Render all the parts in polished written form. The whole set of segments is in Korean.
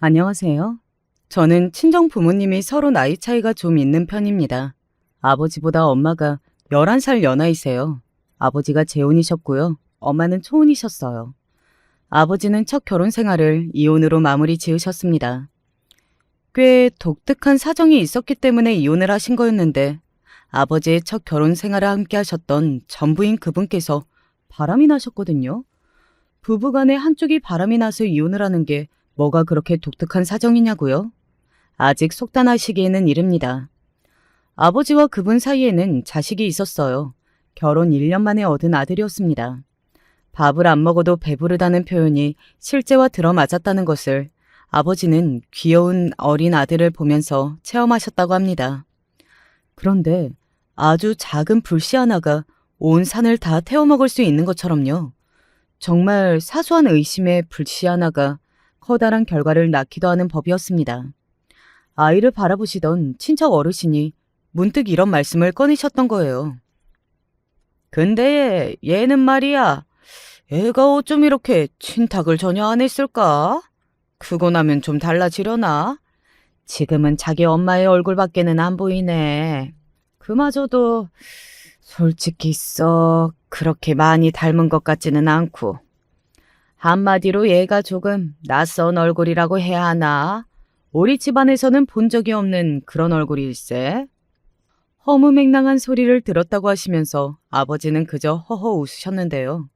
안녕하세요. 저는 친정 부모님이 서로 나이 차이가 좀 있는 편입니다. 아버지보다 엄마가 11살 연하이세요. 아버지가 재혼이셨고요. 엄마는 초혼이셨어요. 아버지는 첫 결혼 생활을 이혼으로 마무리 지으셨습니다. 꽤 독특한 사정이 있었기 때문에 이혼을 하신 거였는데 아버지의 첫 결혼 생활을 함께 하셨던 전부인 그분께서 바람이 나셨거든요. 부부간에 한쪽이 바람이 나서 이혼을 하는 게 뭐가 그렇게 독특한 사정이냐고요? 아직 속단하시기에는 이릅니다. 아버지와 그분 사이에는 자식이 있었어요. 결혼 1년 만에 얻은 아들이었습니다. 밥을 안 먹어도 배부르다는 표현이 실제와 들어맞았다는 것을 아버지는 귀여운 어린 아들을 보면서 체험하셨다고 합니다. 그런데 아주 작은 불씨 하나가 온 산을 다 태워먹을 수 있는 것처럼요. 정말 사소한 의심의 불씨 하나가 커다란 결과를 낳기도 하는 법이었습니다. 아이를 바라보시던 친척 어르신이 문득 이런 말씀을 꺼내셨던 거예요. 근데 얘는 말이야, 애가 어쩜 이렇게 친탁을 전혀 안 했을까? 크고 나면 좀 달라지려나? 지금은 자기 엄마의 얼굴밖에는 안 보이네. 그마저도 솔직히 썩 그렇게 많이 닮은 것 같지는 않고. 한마디로 얘가 조금 낯선 얼굴이라고 해야 하나? 우리 집안에서는 본 적이 없는 그런 얼굴일세. 허무맹랑한 소리를 들었다고 하시면서 아버지는 그저 허허 웃으셨는데요.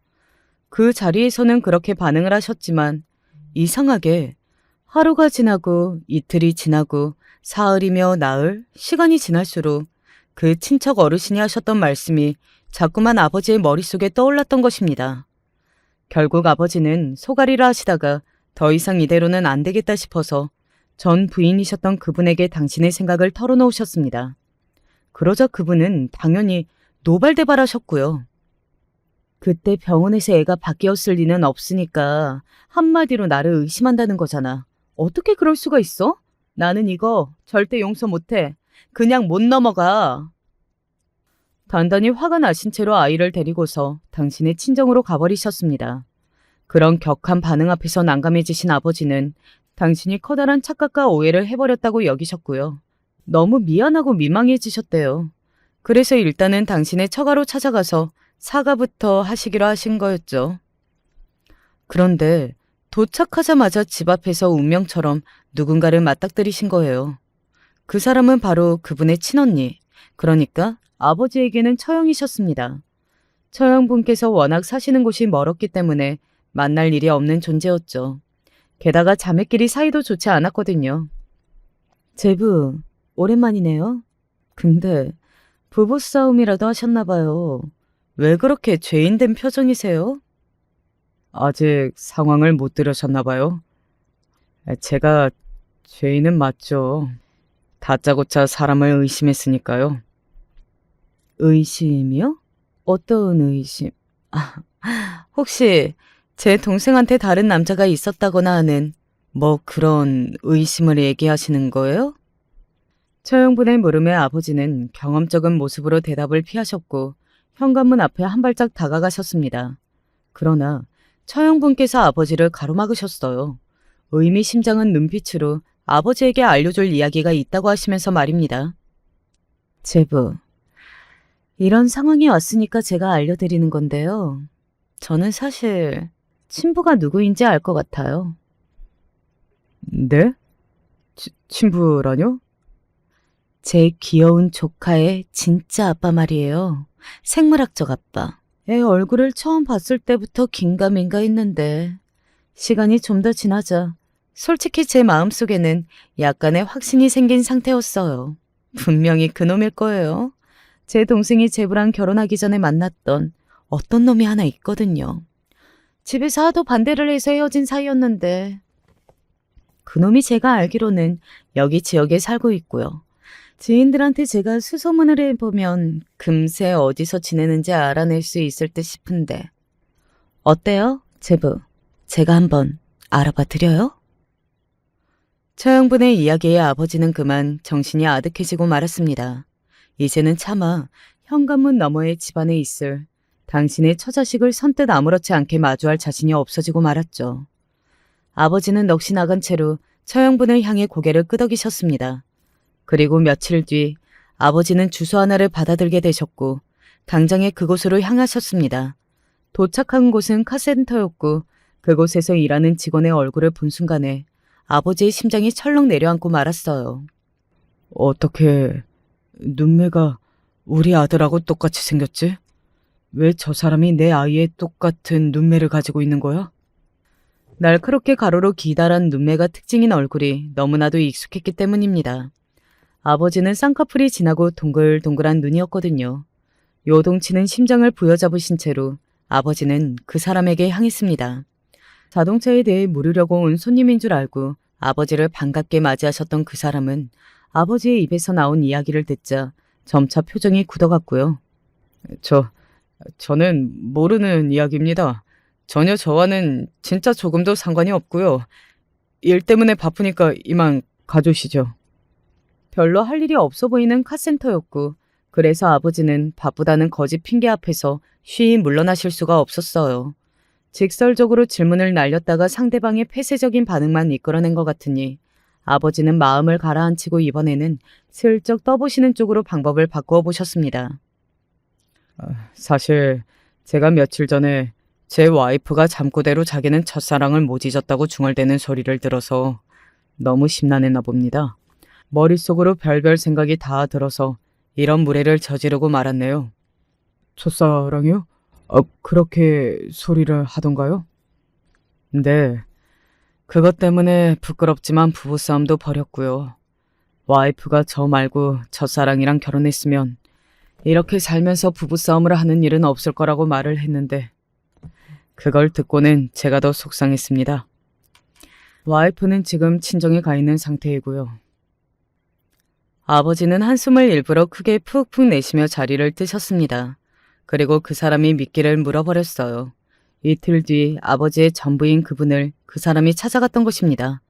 그 자리에서는 그렇게 반응을 하셨지만 이상하게 하루가 지나고 이틀이 지나고 사흘이며 나흘, 시간이 지날수록 그 친척 어르신이 하셨던 말씀이 자꾸만 아버지의 머릿속에 떠올랐던 것입니다. 결국 아버지는 소가리를 하시다가 더 이상 이대로는 안 되겠다 싶어서 전 부인이셨던 그분에게 당신의 생각을 털어놓으셨습니다. 그러자 그분은 당연히 노발대발하셨고요. 그때 병원에서 애가 바뀌었을 리는 없으니까 한마디로 나를 의심한다는 거잖아. 어떻게 그럴 수가 있어? 나는 이거 절대 용서 못해. 그냥 못 넘어가. 단단히 화가 나신 채로 아이를 데리고서 당신의 친정으로 가버리셨습니다. 그런 격한 반응 앞에서 난감해지신 아버지는 당신이 커다란 착각과 오해를 해버렸다고 여기셨고요. 너무 미안하고 민망해지셨대요. 그래서 일단은 당신의 처가로 찾아가서 사과부터 하시기로 하신 거였죠. 그런데 도착하자마자 집 앞에서 운명처럼 누군가를 맞닥뜨리신 거예요. 그 사람은 바로 그분의 친언니, 그러니까 아버지에게는 처형이셨습니다. 처형분께서 워낙 사시는 곳이 멀었기 때문에 만날 일이 없는 존재였죠. 게다가 자매끼리 사이도 좋지 않았거든요. 제부, 오랜만이네요. 근데 부부싸움이라도 하셨나 봐요. 왜 그렇게 죄인된 표정이세요? 아직 상황을 못 들으셨나 봐요. 제가 죄인은 맞죠. 다짜고짜 사람을 의심했으니까요. 의심이요? 어떤 의심? 아, 혹시 제 동생한테 다른 남자가 있었다거나 하는 뭐 그런 의심을 얘기하시는 거예요? 처형분의 물음에 아버지는 경험적인 모습으로 대답을 피하셨고 현관문 앞에 한 발짝 다가가셨습니다. 그러나 처형분께서 아버지를 가로막으셨어요. 의미심장한 눈빛으로 아버지에게 알려줄 이야기가 있다고 하시면서 말입니다. 제부, 이런 상황이 왔으니까 제가 알려드리는 건데요. 저는 사실 친부가 누구인지 알 것 같아요. 네? 친부라뇨? 제 귀여운 조카의 진짜 아빠 말이에요. 생물학적 아빠. 애 얼굴을 처음 봤을 때부터 긴가민가 했는데 시간이 좀 더 지나자 솔직히 제 마음속에는 약간의 확신이 생긴 상태였어요. 분명히 그놈일 거예요. 제 동생이 제부랑 결혼하기 전에 만났던 어떤 놈이 하나 있거든요. 집에서 하도 반대를 해서 헤어진 사이였는데 그놈이 제가 알기로는 여기 지역에 살고 있고요. 지인들한테 제가 수소문을 해보면 금세 어디서 지내는지 알아낼 수 있을 듯 싶은데 어때요, 제부? 제가 한번 알아봐 드려요? 처형분의 이야기에 아버지는 그만 정신이 아득해지고 말았습니다. 이제는 차마 현관문 너머의 집안에 있을 당신의 처자식을 선뜻 아무렇지 않게 마주할 자신이 없어지고 말았죠. 아버지는 넋이 나간 채로 처형분을 향해 고개를 끄덕이셨습니다. 그리고 며칠 뒤 아버지는 주소 하나를 받아들게 되셨고 당장에 그곳으로 향하셨습니다. 도착한 곳은 카센터였고 그곳에서 일하는 직원의 얼굴을 본 순간에 아버지의 심장이 철렁 내려앉고 말았어요. 어떻게 눈매가 우리 아들하고 똑같이 생겼지? 왜 저 사람이 내 아이의 똑같은 눈매를 가지고 있는 거야? 날카롭게 가로로 기다란 눈매가 특징인 얼굴이 너무나도 익숙했기 때문입니다. 아버지는 쌍꺼풀이 진하고 동글동글한 눈이었거든요. 요동치는 심장을 부여잡으신 채로 아버지는 그 사람에게 향했습니다. 자동차에 대해 물으려고 온 손님인 줄 알고 아버지를 반갑게 맞이하셨던 그 사람은 아버지의 입에서 나온 이야기를 듣자 점차 표정이 굳어갔고요. 저는 모르는 이야기입니다. 전혀 저와는 진짜 조금도 상관이 없고요. 일 때문에 바쁘니까 이만 가주시죠. 별로 할 일이 없어 보이는 카센터였고 그래서 아버지는 바쁘다는 거짓 핑계 앞에서 쉬이 물러나실 수가 없었어요. 직설적으로 질문을 날렸다가 상대방의 폐쇄적인 반응만 이끌어낸 것 같으니 아버지는 마음을 가라앉히고 이번에는 슬쩍 떠보시는 쪽으로 방법을 바꾸어 보셨습니다. 사실 제가 며칠 전에 제 와이프가 잠꼬대로 자기는 첫사랑을 못 잊었다고 중얼대는 소리를 들어서 너무 심란했나 봅니다. 머릿속으로 별별 생각이 다 들어서 이런 무례를 저지르고 말았네요. 첫사랑이요? 그렇게 소리를 하던가요? 네. 그것 때문에 부끄럽지만 부부싸움도 벌였고요. 와이프가 저 말고 첫사랑이랑 결혼했으면 이렇게 살면서 부부싸움을 하는 일은 없을 거라고 말을 했는데 그걸 듣고는 제가 더 속상했습니다. 와이프는 지금 친정에 가 있는 상태이고요. 아버지는 한숨을 일부러 크게 푹푹 내쉬며 자리를 뜨셨습니다. 그리고 그 사람이 미끼를 물어버렸어요. 이틀 뒤 아버지의 전부인 그분을 그 사람이 찾아갔던 것입니다.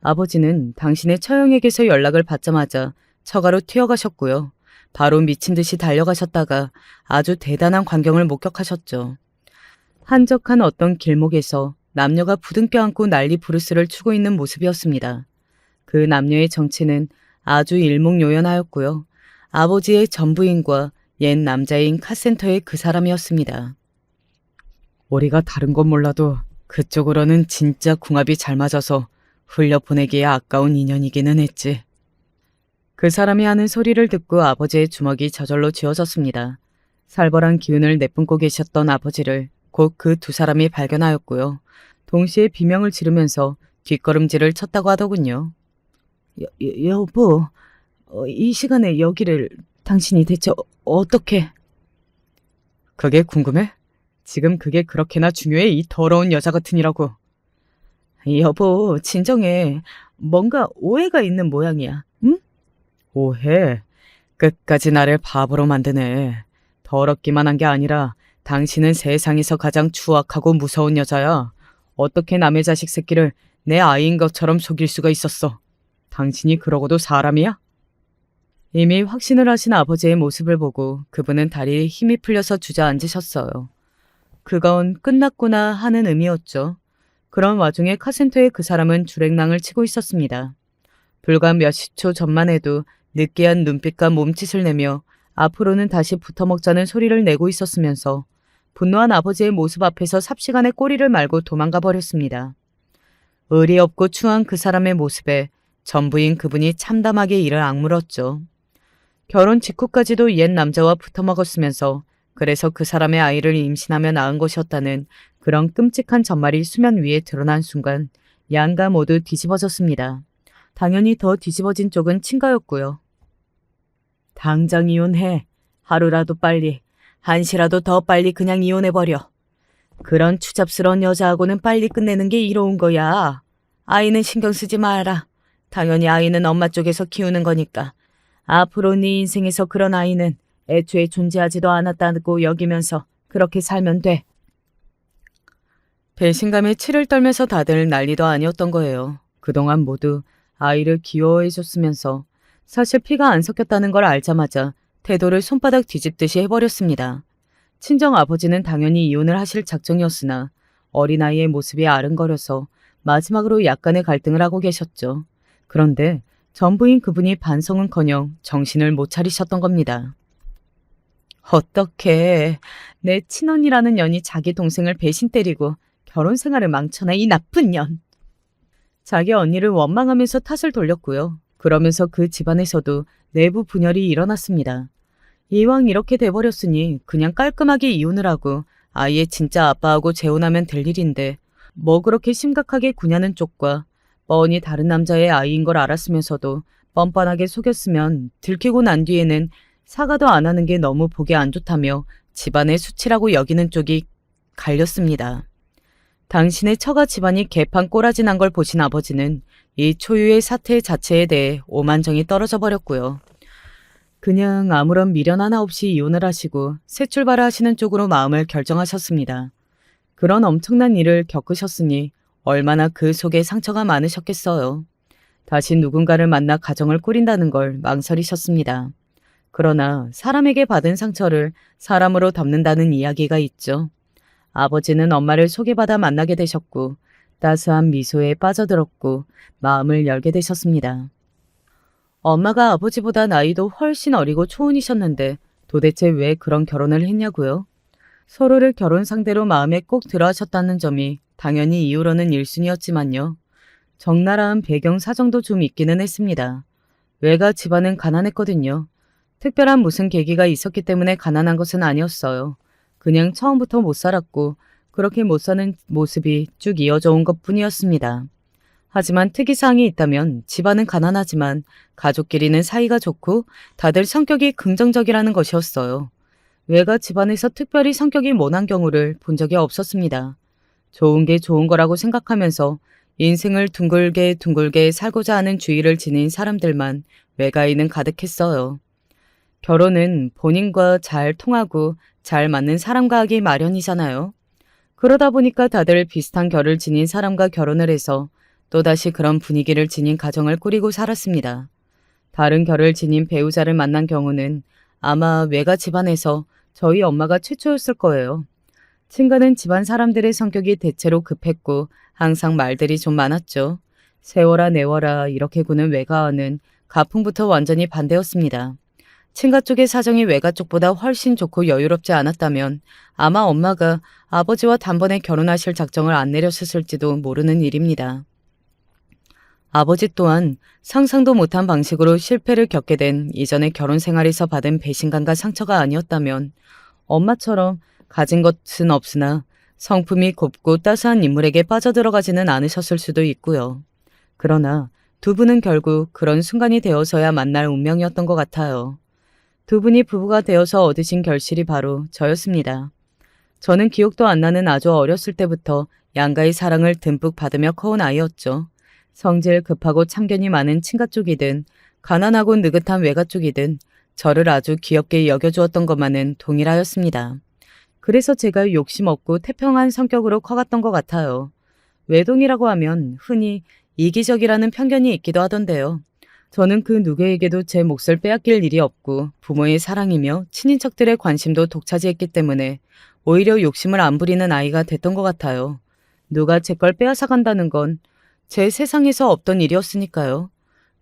아버지는 당신의 처형에게서 연락을 받자마자 처가로 튀어가셨고요. 바로 미친 듯이 달려가셨다가 아주 대단한 광경을 목격하셨죠. 한적한 어떤 길목에서 남녀가 부둥켜 안고 난리 부르스를 추고 있는 모습이었습니다. 그 남녀의 정체는 아주 일목요연하였고요. 아버지의 전부인과 옛 남자인 카센터의 그 사람이었습니다. 우리가 다른 건 몰라도 그쪽으로는 진짜 궁합이 잘 맞아서 흘려보내기에 아까운 인연이기는 했지. 그 사람이 하는 소리를 듣고 아버지의 주먹이 저절로 쥐어졌습니다. 살벌한 기운을 내뿜고 계셨던 아버지를 곧 그 두 사람이 발견하였고요. 동시에 비명을 지르면서 뒷걸음질을 쳤다고 하더군요. 여보, 이 시간에 여기를 당신이 대체 어떻게... 그게 궁금해? 지금 그게 그렇게나 중요해, 이 더러운 여자 같으니라고. 여보, 진정해. 뭔가 오해가 있는 모양이야. 응? 오해? 끝까지 나를 바보로 만드네. 더럽기만 한 게 아니라 당신은 세상에서 가장 추악하고 무서운 여자야. 어떻게 남의 자식 새끼를 내 아이인 것처럼 속일 수가 있었어. 당신이 그러고도 사람이야? 이미 확신을 하신 아버지의 모습을 보고 그분은 다리에 힘이 풀려서 주저앉으셨어요. 그건 끝났구나 하는 의미였죠. 그런 와중에 카센터의 그 사람은 주랭랑을 치고 있었습니다. 불과 몇십 초 전만 해도 느끼한 눈빛과 몸짓을 내며 앞으로는 다시 붙어먹자는 소리를 내고 있었으면서 분노한 아버지의 모습 앞에서 삽시간에 꼬리를 말고 도망가 버렸습니다. 의리 없고 추한 그 사람의 모습에 전부인 그분이 참담하게 이를 악물었죠. 결혼 직후까지도 옛 남자와 붙어먹었으면서 그래서 그 사람의 아이를 임신하며 낳은 것이었다는 그런 끔찍한 전말이 수면 위에 드러난 순간 양가 모두 뒤집어졌습니다. 당연히 더 뒤집어진 쪽은 친가였고요. 당장 이혼해. 하루라도 빨리, 한시라도 더 빨리 그냥 이혼해버려. 그런 추잡스러운 여자하고는 빨리 끝내는 게 이로운 거야. 아이는 신경 쓰지 마라. 당연히 아이는 엄마 쪽에서 키우는 거니까. 앞으로 네 인생에서 그런 아이는 애초에 존재하지도 않았다고 여기면서 그렇게 살면 돼. 배신감에 치를 떨면서 다들 난리도 아니었던 거예요. 그동안 모두 아이를 귀여워해줬으면서 사실 피가 안 섞였다는 걸 알자마자 태도를 손바닥 뒤집듯이 해버렸습니다. 친정 아버지는 당연히 이혼을 하실 작정이었으나 어린아이의 모습이 아른거려서 마지막으로 약간의 갈등을 하고 계셨죠. 그런데 전부인 그분이 반성은커녕 정신을 못 차리셨던 겁니다. 어떡해. 내 친언니라는 년이 자기 동생을 배신 때리고 결혼 생활을 망쳐놔, 이 나쁜 년. 자기 언니를 원망하면서 탓을 돌렸고요. 그러면서 그 집안에서도 내부 분열이 일어났습니다. 이왕 이렇게 돼버렸으니 그냥 깔끔하게 이혼을 하고 아예 진짜 아빠하고 재혼하면 될 일인데 뭐 그렇게 심각하게 구냐는 쪽과 뻔히 다른 남자의 아이인 걸 알았으면서도 뻔뻔하게 속였으면 들키고 난 뒤에는 사과도 안 하는 게 너무 보기 안 좋다며 집안의 수치라고 여기는 쪽이 갈렸습니다. 당신의 처가 집안이 개판 꼬라지 난 걸 보신 아버지는 이 초유의 사태 자체에 대해 오만정이 떨어져 버렸고요. 그냥 아무런 미련 하나 없이 이혼을 하시고 새 출발을 하시는 쪽으로 마음을 결정하셨습니다. 그런 엄청난 일을 겪으셨으니 얼마나 그 속에 상처가 많으셨겠어요. 다시 누군가를 만나 가정을 꾸린다는 걸 망설이셨습니다. 그러나 사람에게 받은 상처를 사람으로 덮는다는 이야기가 있죠. 아버지는 엄마를 소개받아 만나게 되셨고 따스한 미소에 빠져들었고 마음을 열게 되셨습니다. 엄마가 아버지보다 나이도 훨씬 어리고 초혼이셨는데 도대체 왜 그런 결혼을 했냐고요? 서로를 결혼 상대로 마음에 꼭 들어하셨다는 점이 당연히 이후로는 1순위였지만요. 적나라한 배경 사정도 좀 있기는 했습니다. 외가 집안은 가난했거든요. 특별한 무슨 계기가 있었기 때문에 가난한 것은 아니었어요. 그냥 처음부터 못 살았고 그렇게 못 사는 모습이 쭉 이어져 온 것뿐이었습니다. 하지만 특이사항이 있다면 집안은 가난하지만 가족끼리는 사이가 좋고 다들 성격이 긍정적이라는 것이었어요. 외가 집안에서 특별히 성격이 모난 경우를 본 적이 없었습니다. 좋은 게 좋은 거라고 생각하면서 인생을 둥글게 둥글게 살고자 하는 주의를 지닌 사람들만 외가에는 가득했어요. 결혼은 본인과 잘 통하고 잘 맞는 사람과 하기 마련이잖아요. 그러다 보니까 다들 비슷한 결을 지닌 사람과 결혼을 해서 또다시 그런 분위기를 지닌 가정을 꾸리고 살았습니다. 다른 결을 지닌 배우자를 만난 경우는 아마 외가 집안에서 저희 엄마가 최초였을 거예요. 친가는 집안 사람들의 성격이 대체로 급했고 항상 말들이 좀 많았죠. 세워라 내워라 이렇게 구는 외가와는 가풍부터 완전히 반대였습니다. 친가 쪽의 사정이 외가 쪽보다 훨씬 좋고 여유롭지 않았다면 아마 엄마가 아버지와 단번에 결혼하실 작정을 안 내렸었을지도 모르는 일입니다. 아버지 또한 상상도 못한 방식으로 실패를 겪게 된 이전의 결혼 생활에서 받은 배신감과 상처가 아니었다면 엄마처럼 가진 것은 없으나 성품이 곱고 따스한 인물에게 빠져들어가지는 않으셨을 수도 있고요. 그러나 두 분은 결국 그런 순간이 되어서야 만날 운명이었던 것 같아요. 두 분이 부부가 되어서 얻으신 결실이 바로 저였습니다. 저는 기억도 안 나는 아주 어렸을 때부터 양가의 사랑을 듬뿍 받으며 커온 아이였죠. 성질 급하고 참견이 많은 친가 쪽이든 가난하고 느긋한 외가 쪽이든 저를 아주 귀엽게 여겨주었던 것만은 동일하였습니다. 그래서 제가 욕심 없고 태평한 성격으로 커갔던 것 같아요. 외동이라고 하면 흔히 이기적이라는 편견이 있기도 하던데요. 저는 그 누구에게도 제 몫을 빼앗길 일이 없고 부모의 사랑이며 친인척들의 관심도 독차지했기 때문에 오히려 욕심을 안 부리는 아이가 됐던 것 같아요. 누가 제 걸 빼앗아 간다는 건 제 세상에서 없던 일이었으니까요.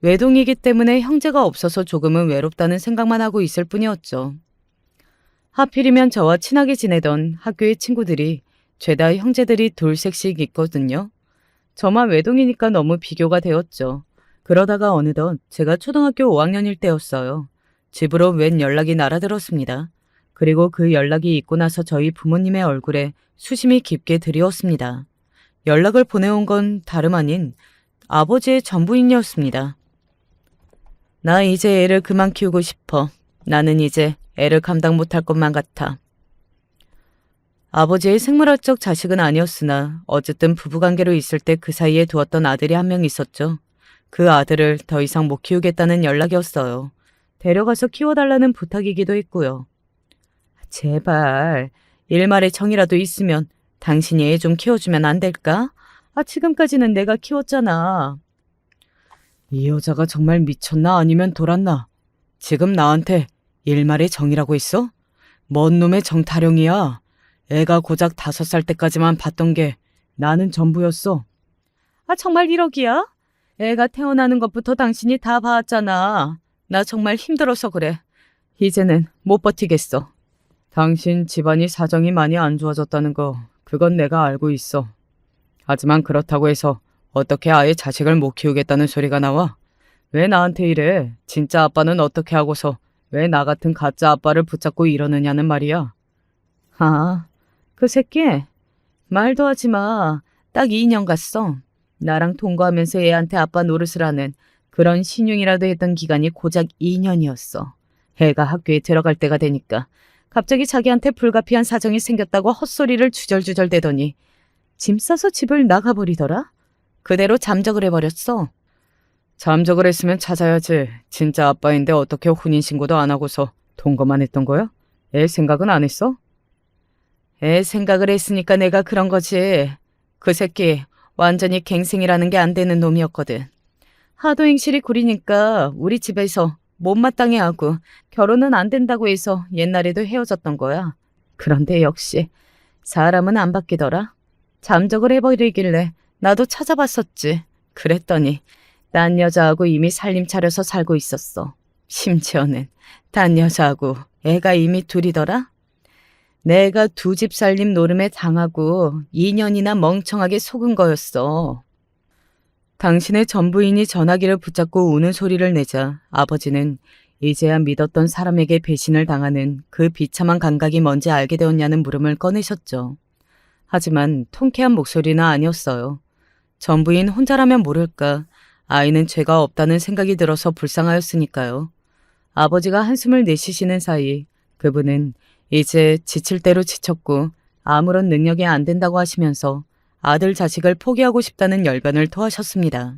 외동이기 때문에 형제가 없어서 조금은 외롭다는 생각만 하고 있을 뿐이었죠. 하필이면 저와 친하게 지내던 학교의 친구들이 죄다 형제들이 둘씩씩 있거든요. 저만 외동이니까 너무 비교가 되었죠. 그러다가 어느덧 제가 초등학교 5학년일 때였어요. 집으로 웬 연락이 날아들었습니다. 그리고 그 연락이 있고 나서 저희 부모님의 얼굴에 수심이 깊게 드리웠습니다. 연락을 보내온 건 다름 아닌 아버지의 전부인이었습니다. 나 이제 애를 그만 키우고 싶어. 나는 이제 애를 감당 못할 것만 같아. 아버지의 생물학적 자식은 아니었으나 어쨌든 부부관계로 있을 때 그 사이에 두었던 아들이 한 명 있었죠. 그 아들을 더 이상 못 키우겠다는 연락이었어요. 데려가서 키워달라는 부탁이기도 했고요. 제발 일말의 정이라도 있으면 당신이 애 좀 키워주면 안 될까? 지금까지는 내가 키웠잖아. 이 여자가 정말 미쳤나 아니면 돌았나? 지금 나한테 일말의 정이라고 했어? 뭔 놈의 정타령이야. 애가 고작 5살 때까지만 봤던 게 나는 전부였어. 정말 1억이야? 애가 태어나는 것부터 당신이 다 봐왔잖아. 나 정말 힘들어서 그래. 이제는 못 버티겠어. 당신 집안이 사정이 많이 안 좋아졌다는 거, 그건 내가 알고 있어. 하지만 그렇다고 해서 어떻게 아예 자식을 못 키우겠다는 소리가 나와? 왜 나한테 이래? 진짜 아빠는 어떻게 하고서 왜 나 같은 가짜 아빠를 붙잡고 이러느냐는 말이야. 그 새끼? 말도 하지 마. 딱 2년 갔어. 나랑 통과하면서 애한테 아빠 노릇을 하는 그런 신용이라도 했던 기간이 고작 2년이었어. 애가 학교에 들어갈 때가 되니까 갑자기 자기한테 불가피한 사정이 생겼다고 헛소리를 주절주절 대더니 짐 싸서 집을 나가버리더라. 그대로 잠적을 해버렸어. 잠적을 했으면 찾아야지. 진짜 아빠인데 어떻게 혼인신고도 안 하고서 동거만 했던 거야? 애 생각은 안 했어? 애 생각을 했으니까 내가 그런 거지. 그 새끼 완전히 갱생이라는 게 안 되는 놈이었거든. 하도 행실이 구리니까 우리 집에서 못마땅해 하고 결혼은 안 된다고 해서 옛날에도 헤어졌던 거야. 그런데 역시 사람은 안 바뀌더라. 잠적을 해버리길래 나도 찾아봤었지. 그랬더니 딴 여자하고 이미 살림 차려서 살고 있었어. 심지어는 딴 여자하고 애가 이미 둘이더라. 내가 두 집 살림 노름에 당하고 2년이나 멍청하게 속은 거였어. 당신의 전부인이 전화기를 붙잡고 우는 소리를 내자 아버지는 이제야 믿었던 사람에게 배신을 당하는 그 비참한 감각이 뭔지 알게 되었냐는 물음을 꺼내셨죠. 하지만 통쾌한 목소리는 아니었어요. 전부인 혼자라면 모를까 아이는 죄가 없다는 생각이 들어서 불쌍하였으니까요. 아버지가 한숨을 내쉬시는 사이 그분은 이제 지칠 대로 지쳤고 아무런 능력이 안 된다고 하시면서 아들 자식을 포기하고 싶다는 열변을 토하셨습니다.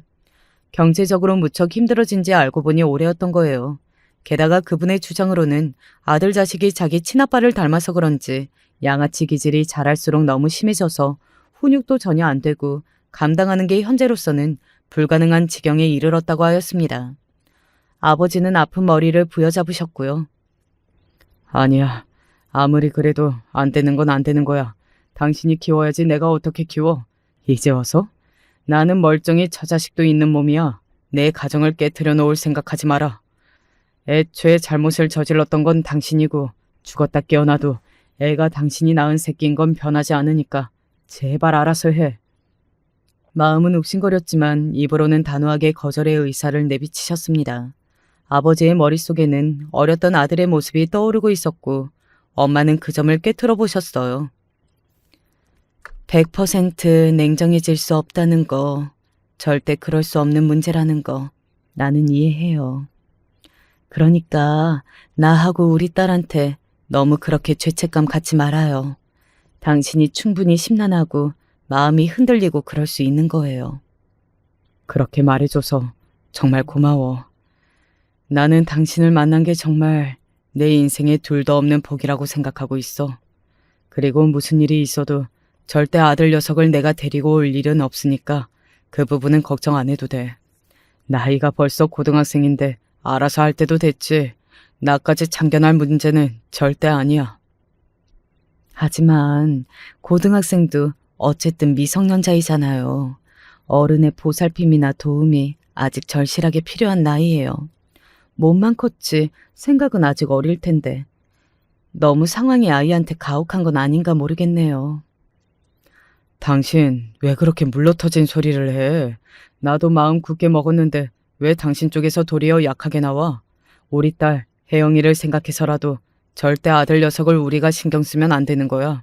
경제적으로 무척 힘들어진 지 알고 보니 오래였던 거예요. 게다가 그분의 주장으로는 아들 자식이 자기 친아빠를 닮아서 그런지 양아치 기질이 자랄수록 너무 심해져서 훈육도 전혀 안 되고 감당하는 게 현재로서는 불가능한 지경에 이르렀다고 하였습니다. 아버지는 아픈 머리를 부여잡으셨고요. 아니야. 아무리 그래도 안 되는 건 안 되는 거야. 당신이 키워야지 내가 어떻게 키워. 이제 와서? 나는 멀쩡히 처자식도 있는 몸이야. 내 가정을 깨트려 놓을 생각하지 마라. 애초에 잘못을 저질렀던 건 당신이고 죽었다 깨어나도 애가 당신이 낳은 새끼인 건 변하지 않으니까 제발 알아서 해. 마음은 욱신거렸지만 입으로는 단호하게 거절의 의사를 내비치셨습니다. 아버지의 머릿속에는 어렸던 아들의 모습이 떠오르고 있었고 엄마는 그 점을 꿰뚫어 보셨어요. 100% 냉정해질 수 없다는 거, 절대 그럴 수 없는 문제라는 거 나는 이해해요. 그러니까 나하고 우리 딸한테 너무 그렇게 죄책감 갖지 말아요. 당신이 충분히 심란하고 마음이 흔들리고 그럴 수 있는 거예요. 그렇게 말해줘서 정말 고마워. 나는 당신을 만난 게 정말 내 인생에 둘도 없는 복이라고 생각하고 있어. 그리고 무슨 일이 있어도 절대 아들 녀석을 내가 데리고 올 일은 없으니까 그 부분은 걱정 안 해도 돼. 나이가 벌써 고등학생인데 알아서 할 때도 됐지. 나까지 참견할 문제는 절대 아니야. 하지만 고등학생도 어쨌든 미성년자이잖아요. 어른의 보살핌이나 도움이 아직 절실하게 필요한 나이예요. 몸만 컸지 생각은 아직 어릴 텐데 너무 상황이 아이한테 가혹한 건 아닌가 모르겠네요. 당신 왜 그렇게 물러터진 소리를 해? 나도 마음 굳게 먹었는데 왜 당신 쪽에서 도리어 약하게 나와? 우리 딸 혜영이를 생각해서라도 절대 아들 녀석을 우리가 신경 쓰면 안 되는 거야.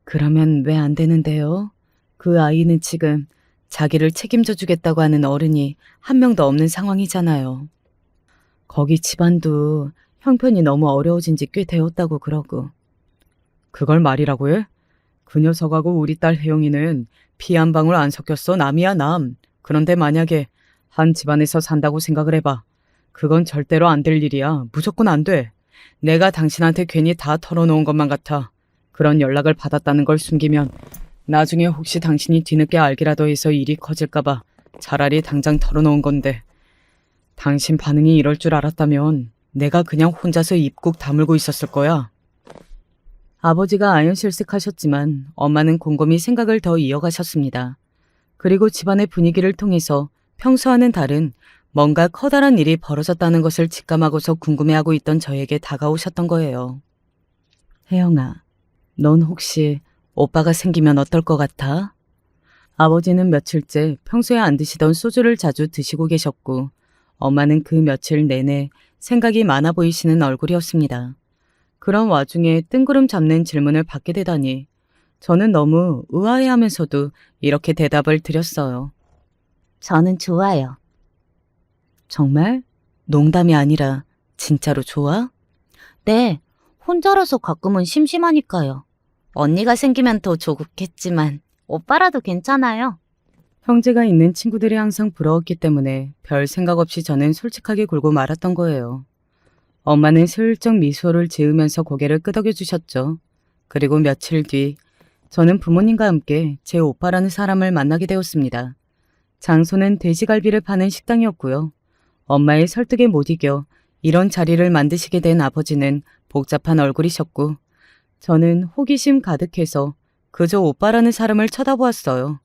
그러면 왜 안 되는데요? 그 아이는 지금 자기를 책임져 주겠다고 하는 어른이 한 명도 없는 상황이잖아요. 거기 집안도 형편이 너무 어려워진 지 꽤 되었다고 그러고. 그걸 말이라고 해? 그 녀석하고 우리 딸 혜영이는 피 한 방울 안 섞였어. 남이야 남. 그런데 만약에 한 집안에서 산다고 생각을 해봐. 그건 절대로 안 될 일이야. 무조건 안 돼. 내가 당신한테 괜히 다 털어놓은 것만 같아. 그런 연락을 받았다는 걸 숨기면 나중에 혹시 당신이 뒤늦게 알기라도 해서 일이 커질까봐 차라리 당장 털어놓은 건데. 당신 반응이 이럴 줄 알았다면 내가 그냥 혼자서 입 꾹 다물고 있었을 거야. 아버지가 아연실색하셨지만 엄마는 곰곰이 생각을 더 이어가셨습니다. 그리고 집안의 분위기를 통해서 평소와는 다른 뭔가 커다란 일이 벌어졌다는 것을 직감하고서 궁금해하고 있던 저에게 다가오셨던 거예요. 혜영아, 넌 혹시 오빠가 생기면 어떨 것 같아? 아버지는 며칠째 평소에 안 드시던 소주를 자주 드시고 계셨고, 엄마는 그 며칠 내내 생각이 많아 보이시는 얼굴이었습니다. 그런 와중에 뜬구름 잡는 질문을 받게 되다니 저는 너무 의아해하면서도 이렇게 대답을 드렸어요. 저는 좋아요. 정말? 농담이 아니라 진짜로 좋아? 네, 혼자라서 가끔은 심심하니까요. 언니가 생기면 더 좋겠지만 오빠라도 괜찮아요. 형제가 있는 친구들이 항상 부러웠기 때문에 별 생각 없이 저는 솔직하게 굴고 말았던 거예요. 엄마는 슬쩍 미소를 지으면서 고개를 끄덕여 주셨죠. 그리고 며칠 뒤 저는 부모님과 함께 제 오빠라는 사람을 만나게 되었습니다. 장소는 돼지갈비를 파는 식당이었고요. 엄마의 설득에 못 이겨 이런 자리를 만드시게 된 아버지는 복잡한 얼굴이셨고, 저는 호기심 가득해서 그저 오빠라는 사람을 쳐다보았어요.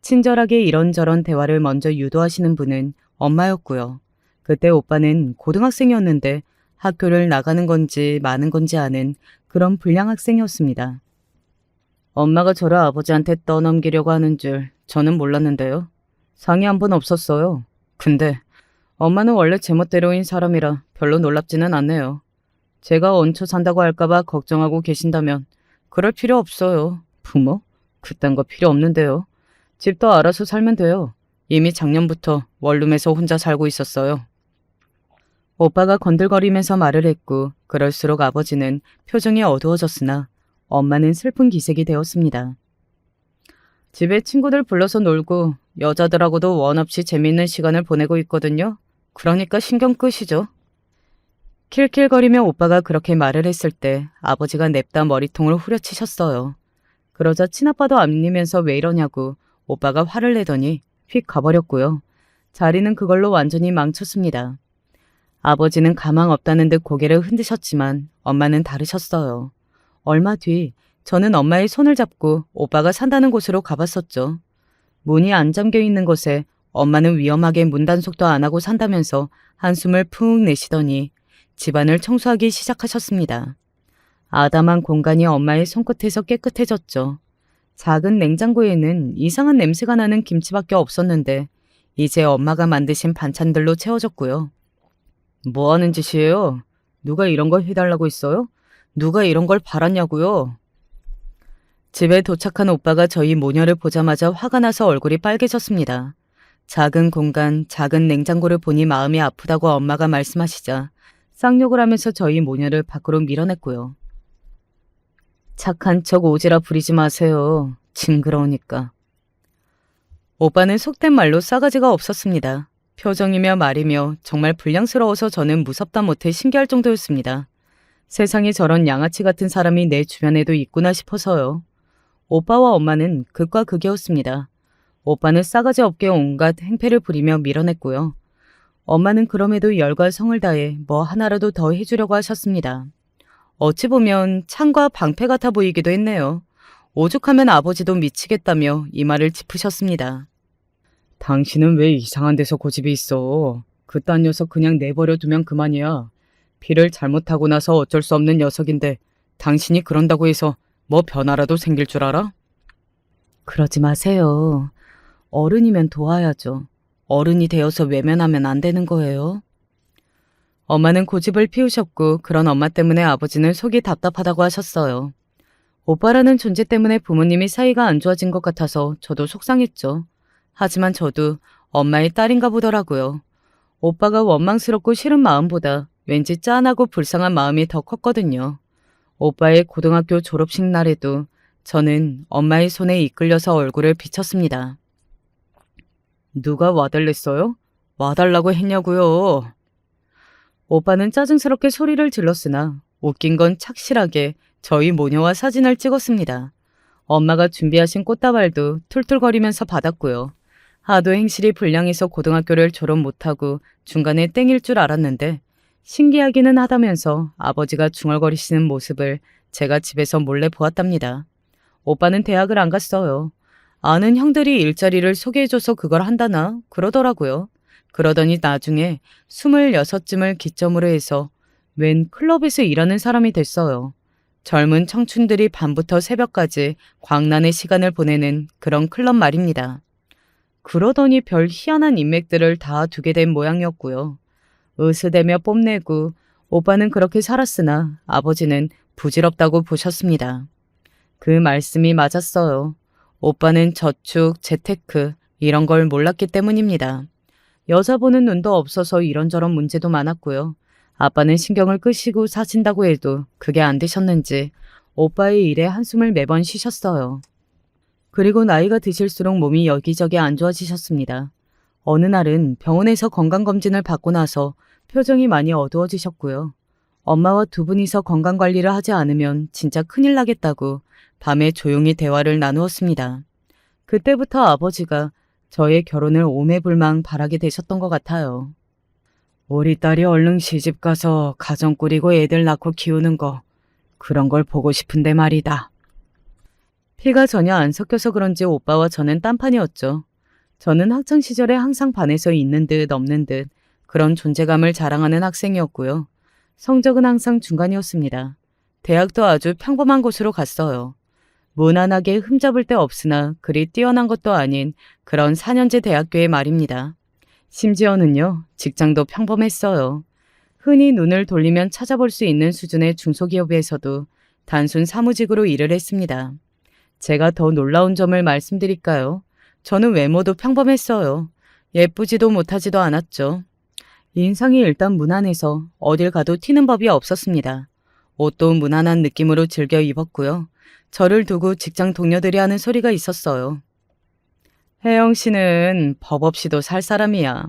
친절하게 이런저런 대화를 먼저 유도하시는 분은 엄마였고요. 그때 오빠는 고등학생이었는데 학교를 나가는 건지 마는 건지 아는 그런 불량 학생이었습니다. 엄마가 저를 아버지한테 떠넘기려고 하는 줄 저는 몰랐는데요. 상의 한 번 없었어요. 근데 엄마는 원래 제멋대로인 사람이라 별로 놀랍지는 않네요. 제가 얹혀 산다고 할까봐 걱정하고 계신다면 그럴 필요 없어요. 부모? 그딴 거 필요 없는데요. 집도 알아서 살면 돼요. 이미 작년부터 원룸에서 혼자 살고 있었어요. 오빠가 건들거리면서 말을 했고, 그럴수록 아버지는 표정이 어두워졌으나 엄마는 슬픈 기색이 되었습니다. 집에 친구들 불러서 놀고 여자들하고도 원 없이 재밌는 시간을 보내고 있거든요. 그러니까 신경 끄시죠. 킬킬거리며 오빠가 그렇게 말을 했을 때 아버지가 냅다 머리통을 후려치셨어요. 그러자 친아빠도 앞니면서 왜 이러냐고 오빠가 화를 내더니 휙 가버렸고요. 자리는 그걸로 완전히 망쳤습니다. 아버지는 가망 없다는 듯 고개를 흔드셨지만 엄마는 다르셨어요. 얼마 뒤 저는 엄마의 손을 잡고 오빠가 산다는 곳으로 가봤었죠. 문이 안 잠겨 있는 곳에 엄마는 위험하게 문단속도 안 하고 산다면서 한숨을 푹 내쉬더니 집안을 청소하기 시작하셨습니다. 아담한 공간이 엄마의 손끝에서 깨끗해졌죠. 작은 냉장고에는 이상한 냄새가 나는 김치밖에 없었는데 이제 엄마가 만드신 반찬들로 채워졌고요. 뭐 하는 짓이에요? 누가 이런 걸 해달라고 했어요? 누가 이런 걸 바랐냐고요? 집에 도착한 오빠가 저희 모녀를 보자마자 화가 나서 얼굴이 빨개졌습니다. 작은 공간, 작은 냉장고를 보니 마음이 아프다고 엄마가 말씀하시자 쌍욕을 하면서 저희 모녀를 밖으로 밀어냈고요. 착한 척 오지랖 부리지 마세요. 징그러우니까. 오빠는 속된 말로 싸가지가 없었습니다. 표정이며 말이며 정말 불량스러워서 저는 무섭다 못해 신기할 정도였습니다. 세상에 저런 양아치 같은 사람이 내 주변에도 있구나 싶어서요. 오빠와 엄마는 극과 극이었습니다. 오빠는 싸가지 없게 온갖 행패를 부리며 밀어냈고요. 엄마는 그럼에도 열과 성을 다해 뭐 하나라도 더 해주려고 하셨습니다. 어찌 보면 창과 방패 같아 보이기도 했네요. 오죽하면 아버지도 미치겠다며 이 말을 짚으셨습니다. 당신은 왜 이상한 데서 고집이 있어? 그딴 녀석 그냥 내버려 두면 그만이야. 피를 잘못하고 나서 어쩔 수 없는 녀석인데 당신이 그런다고 해서 뭐 변화라도 생길 줄 알아? 그러지 마세요. 어른이면 도와야죠. 어른이 되어서 외면하면 안 되는 거예요. 엄마는 고집을 피우셨고 그런 엄마 때문에 아버지는 속이 답답하다고 하셨어요. 오빠라는 존재 때문에 부모님이 사이가 안 좋아진 것 같아서 저도 속상했죠. 하지만 저도 엄마의 딸인가 보더라고요. 오빠가 원망스럽고 싫은 마음보다 왠지 짠하고 불쌍한 마음이 더 컸거든요. 오빠의 고등학교 졸업식 날에도 저는 엄마의 손에 이끌려서 얼굴을 비쳤습니다. 누가 와달랬어요? 와달라고 했냐고요. 오빠는 짜증스럽게 소리를 질렀으나 웃긴 건 착실하게 저희 모녀와 사진을 찍었습니다. 엄마가 준비하신 꽃다발도 툴툴거리면서 받았고요. 하도 행실이 불량해서 고등학교를 졸업 못하고 중간에 땡일 줄 알았는데 신기하기는 하다면서 아버지가 중얼거리시는 모습을 제가 집에서 몰래 보았답니다. 오빠는 대학을 안 갔어요. 아는 형들이 일자리를 소개해줘서 그걸 한다나 그러더라고요. 그러더니 나중에 26쯤을 기점으로 해서 웬 클럽에서 일하는 사람이 됐어요. 젊은 청춘들이 밤부터 새벽까지 광란의 시간을 보내는 그런 클럽 말입니다. 그러더니 별 희한한 인맥들을 다 두게 된 모양이었고요. 으스대며 뽐내고 오빠는 그렇게 살았으나 아버지는 부질없다고 보셨습니다. 그 말씀이 맞았어요. 오빠는 저축, 재테크 이런 걸 몰랐기 때문입니다. 여자 보는 눈도 없어서 이런저런 문제도 많았고요. 아빠는 신경을 끄시고 사신다고 해도 그게 안 되셨는지 오빠의 일에 한숨을 매번 쉬셨어요. 그리고 나이가 드실수록 몸이 여기저기 안 좋아지셨습니다. 어느 날은 병원에서 건강검진을 받고 나서 표정이 많이 어두워지셨고요. 엄마와 두 분이서 건강관리를 하지 않으면 진짜 큰일 나겠다고 밤에 조용히 대화를 나누었습니다. 그때부터 아버지가 저의 결혼을 오매불망 바라게 되셨던 것 같아요. 우리 딸이 얼른 시집가서 가정 꾸리고 애들 낳고 키우는 거 그런 걸 보고 싶은데 말이다. 피가 전혀 안 섞여서 그런지 오빠와 저는 딴판이었죠. 저는 학창시절에 항상 반에서 있는 듯 없는 듯 그런 존재감을 자랑하는 학생이었고요. 성적은 항상 중간이었습니다. 대학도 아주 평범한 곳으로 갔어요. 무난하게 흠잡을 데 없으나 그리 뛰어난 것도 아닌 그런 4년제 대학교의 말입니다. 심지어는요, 직장도 평범했어요. 흔히 눈을 돌리면 찾아볼 수 있는 수준의 중소기업에서도 단순 사무직으로 일을 했습니다. 제가 더 놀라운 점을 말씀드릴까요? 저는 외모도 평범했어요. 예쁘지도 못하지도 않았죠. 인상이 일단 무난해서 어딜 가도 튀는 법이 없었습니다. 옷도 무난한 느낌으로 즐겨 입었고요. 저를 두고 직장 동료들이 하는 소리가 있었어요. 혜영 씨는 법 없이도 살 사람이야.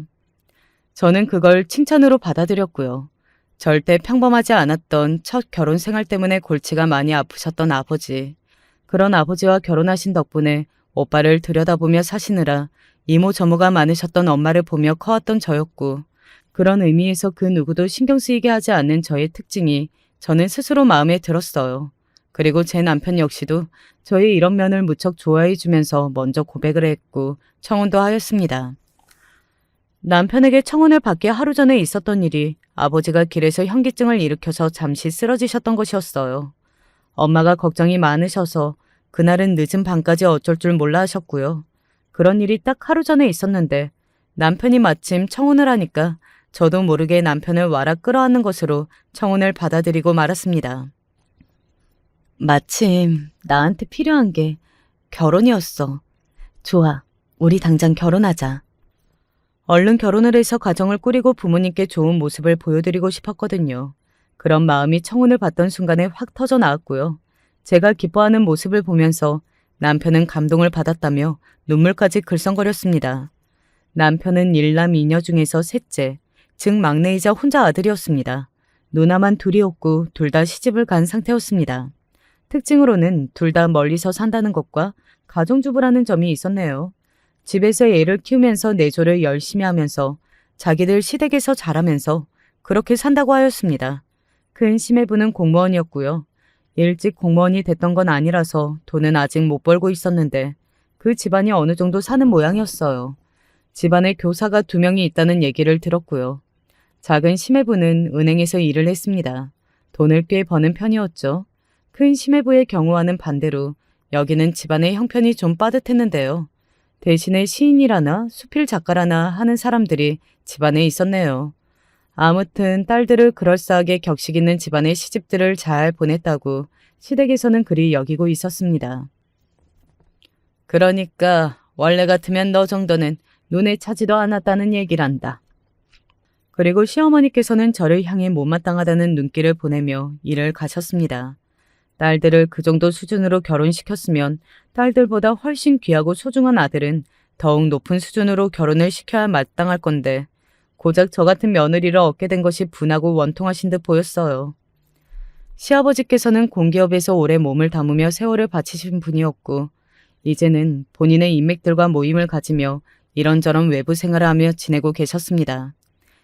저는 그걸 칭찬으로 받아들였고요. 절대 평범하지 않았던 첫 결혼 생활 때문에 골치가 많이 아프셨던 아버지. 그런 아버지와 결혼하신 덕분에 오빠를 들여다보며 사시느라 이모저모가 많으셨던 엄마를 보며 커왔던 저였고, 그런 의미에서 그 누구도 신경 쓰이게 하지 않는 저의 특징이 저는 스스로 마음에 들었어요. 그리고 제 남편 역시도 저의 이런 면을 무척 좋아해 주면서 먼저 고백을 했고 청혼도 하였습니다. 남편에게 청혼을 받기 하루 전에 있었던 일이 아버지가 길에서 현기증을 일으켜서 잠시 쓰러지셨던 것이었어요. 엄마가 걱정이 많으셔서 그날은 늦은 밤까지 어쩔 줄 몰라 하셨고요. 그런 일이 딱 하루 전에 있었는데 남편이 마침 청혼을 하니까 저도 모르게 남편을 와라 끌어안는 것으로 청혼을 받아들이고 말았습니다. 마침 나한테 필요한 게 결혼이었어. 좋아, 우리 당장 결혼하자. 얼른 결혼을 해서 가정을 꾸리고 부모님께 좋은 모습을 보여드리고 싶었거든요. 그런 마음이 청혼을 받던 순간에 확 터져 나왔고요. 제가 기뻐하는 모습을 보면서 남편은 감동을 받았다며 눈물까지 글썽거렸습니다. 남편은 일남 이녀 중에서 셋째, 즉 막내이자 혼자 아들이었습니다. 누나만 둘이었고 둘 다 시집을 간 상태였습니다. 특징으로는 둘 다 멀리서 산다는 것과 가정주부라는 점이 있었네요. 집에서 애를 키우면서 내조를 열심히 하면서 자기들 시댁에서 자라면서 그렇게 산다고 하였습니다. 큰 심해부는 공무원이었고요. 일찍 공무원이 됐던 건 아니라서 돈은 아직 못 벌고 있었는데 그 집안이 어느 정도 사는 모양이었어요. 집안에 교사가 2명이 있다는 얘기를 들었고요. 작은 심해부는 은행에서 일을 했습니다. 돈을 꽤 버는 편이었죠. 큰 심해부의 경우와는 반대로 여기는 집안의 형편이 좀 빠듯했는데요. 대신에 시인이라나 수필 작가라나 하는 사람들이 집안에 있었네요. 아무튼 딸들을 그럴싸하게 격식 있는 집안의 시집들을 잘 보냈다고 시댁에서는 그리 여기고 있었습니다. 그러니까 원래 같으면 너 정도는 눈에 차지도 않았다는 얘기란다. 그리고 시어머니께서는 저를 향해 못마땅하다는 눈길을 보내며 일을 가셨습니다. 딸들을 그 정도 수준으로 결혼시켰으면 딸들보다 훨씬 귀하고 소중한 아들은 더욱 높은 수준으로 결혼을 시켜야 마땅할 건데 고작 저 같은 며느리를 얻게 된 것이 분하고 원통하신 듯 보였어요. 시아버지께서는 공기업에서 오래 몸을 담으며 세월을 바치신 분이었고 이제는 본인의 인맥들과 모임을 가지며 이런저런 외부 생활을 하며 지내고 계셨습니다.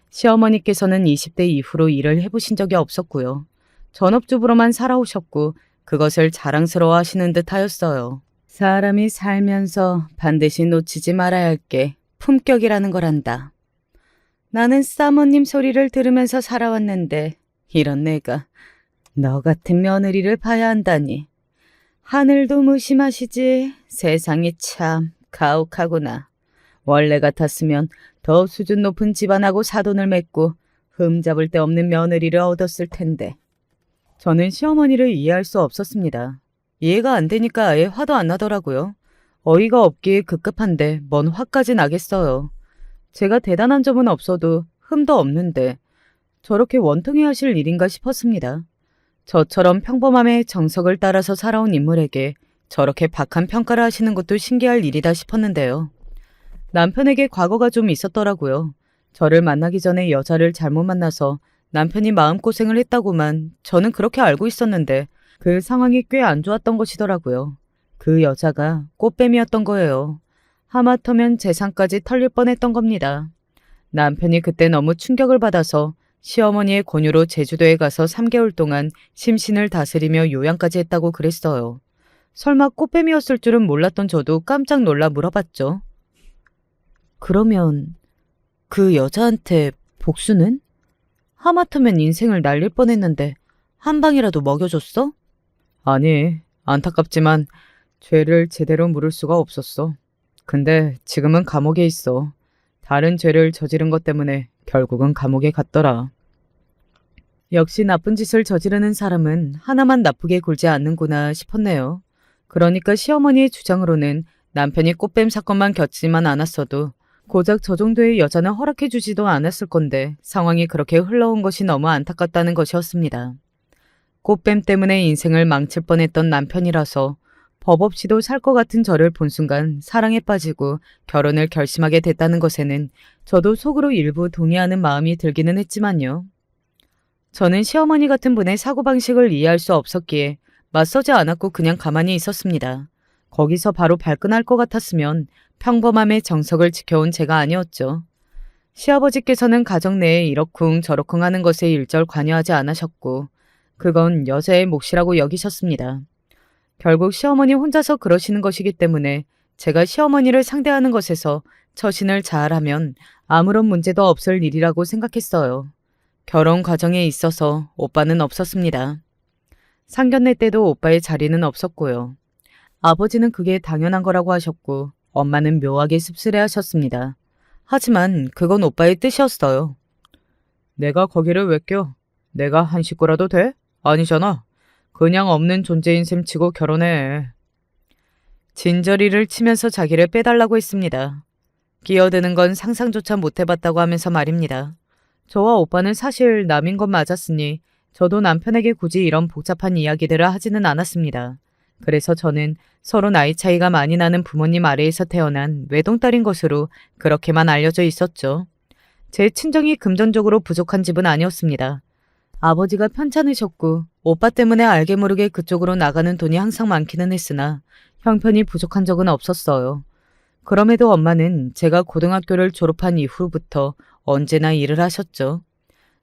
시어머니께서는 20대 이후로 일을 해보신 적이 없었고요. 전업주부로만 살아오셨고 그것을 자랑스러워 하시는 듯 하였어요. 사람이 살면서 반드시 놓치지 말아야 할 게 품격이라는 거란다. 나는 사모님 소리를 들으면서 살아왔는데 이런 내가 너 같은 며느리를 봐야 한다니. 하늘도 무심하시지. 세상이 참 가혹하구나. 원래 같았으면 더 수준 높은 집안하고 사돈을 맺고 흠잡을 데 없는 며느리를 얻었을 텐데. 저는 시어머니를 이해할 수 없었습니다. 이해가 안 되니까 아예 화도 안 나더라고요. 어이가 없기에 급급한데 뭔 화까지 나겠어요. 제가 대단한 점은 없어도 흠도 없는데 저렇게 원통해 하실 일인가 싶었습니다. 저처럼 평범함의 정석을 따라서 살아온 인물에게 저렇게 박한 평가를 하시는 것도 신기할 일이다 싶었는데요. 남편에게 과거가 좀 있었더라고요. 저를 만나기 전에 여자를 잘못 만나서 남편이 마음고생을 했다고만 저는 그렇게 알고 있었는데 그 상황이 꽤 안 좋았던 것이더라고요. 그 여자가 꽃뱀이었던 거예요. 하마터면 재산까지 털릴 뻔했던 겁니다. 남편이 그때 너무 충격을 받아서 시어머니의 권유로 제주도에 가서 3개월 동안 심신을 다스리며 요양까지 했다고 그랬어요. 설마 꽃뱀이었을 줄은 몰랐던 저도 깜짝 놀라 물어봤죠. 그러면 그 여자한테 복수는? 하마터면 인생을 날릴 뻔했는데 한 방이라도 먹여줬어? 아니, 안타깝지만 죄를 제대로 물을 수가 없었어. 근데 지금은 감옥에 있어. 다른 죄를 저지른 것 때문에 결국은 감옥에 갔더라. 역시 나쁜 짓을 저지르는 사람은 하나만 나쁘게 굴지 않는구나 싶었네요. 그러니까 시어머니의 주장으로는 남편이 꽃뱀 사건만 겪지만 않았어도 고작 저 정도의 여자는 허락해주지도 않았을 건데 상황이 그렇게 흘러온 것이 너무 안타깝다는 것이었습니다. 꽃뱀 때문에 인생을 망칠 뻔했던 남편이라서 법 없이도 살 것 같은 저를 본 순간 사랑에 빠지고 결혼을 결심하게 됐다는 것에는 저도 속으로 일부 동의하는 마음이 들기는 했지만요. 저는 시어머니 같은 분의 사고방식을 이해할 수 없었기에 맞서지 않았고 그냥 가만히 있었습니다. 거기서 바로 발끈할 것 같았으면 평범함의 정석을 지켜온 제가 아니었죠. 시아버지께서는 가정 내에 이러쿵 저러쿵 하는 것에 일절 관여하지 않으셨고 그건 여자의 몫이라고 여기셨습니다. 결국 시어머니 혼자서 그러시는 것이기 때문에 제가 시어머니를 상대하는 것에서 처신을 잘하면 아무런 문제도 없을 일이라고 생각했어요. 결혼 과정에 있어서 오빠는 없었습니다. 상견례 때도 오빠의 자리는 없었고요. 아버지는 그게 당연한 거라고 하셨고 엄마는 묘하게 씁쓸해 하셨습니다. 하지만 그건 오빠의 뜻이었어요. 내가 거기를 왜 껴? 내가 한 식구라도 돼? 아니잖아. 그냥 없는 존재인 셈 치고 결혼해. 진저리를 치면서 자기를 빼달라고 했습니다. 끼어드는 건 상상조차 못해봤다고 하면서 말입니다. 저와 오빠는 사실 남인 건 맞았으니 저도 남편에게 굳이 이런 복잡한 이야기들을 하지는 않았습니다. 그래서 저는 서로 나이 차이가 많이 나는 부모님 아래에서 태어난 외동딸인 것으로 그렇게만 알려져 있었죠. 제 친정이 금전적으로 부족한 집은 아니었습니다. 아버지가 편찮으셨고 오빠 때문에 알게 모르게 그쪽으로 나가는 돈이 항상 많기는 했으나 형편이 부족한 적은 없었어요. 그럼에도 엄마는 제가 고등학교를 졸업한 이후부터 언제나 일을 하셨죠.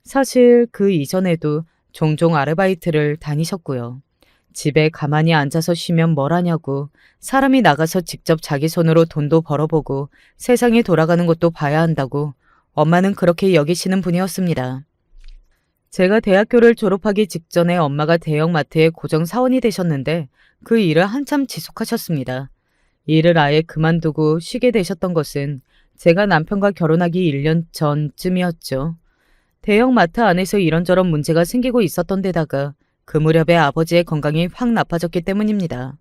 사실 그 이전에도 종종 아르바이트를 다니셨고요. 집에 가만히 앉아서 쉬면 뭘 하냐고 사람이 나가서 직접 자기 손으로 돈도 벌어보고 세상이 돌아가는 것도 봐야 한다고 엄마는 그렇게 여기시는 분이었습니다. 제가 대학교를 졸업하기 직전에 엄마가 대형마트의 고정 사원이 되셨는데 그 일을 한참 지속하셨습니다. 일을 아예 그만두고 쉬게 되셨던 것은 제가 남편과 결혼하기 1년 전쯤이었죠. 대형마트 안에서 이런저런 문제가 생기고 있었던 데다가 그 무렵에 아버지의 건강이 확 나빠졌기 때문입니다.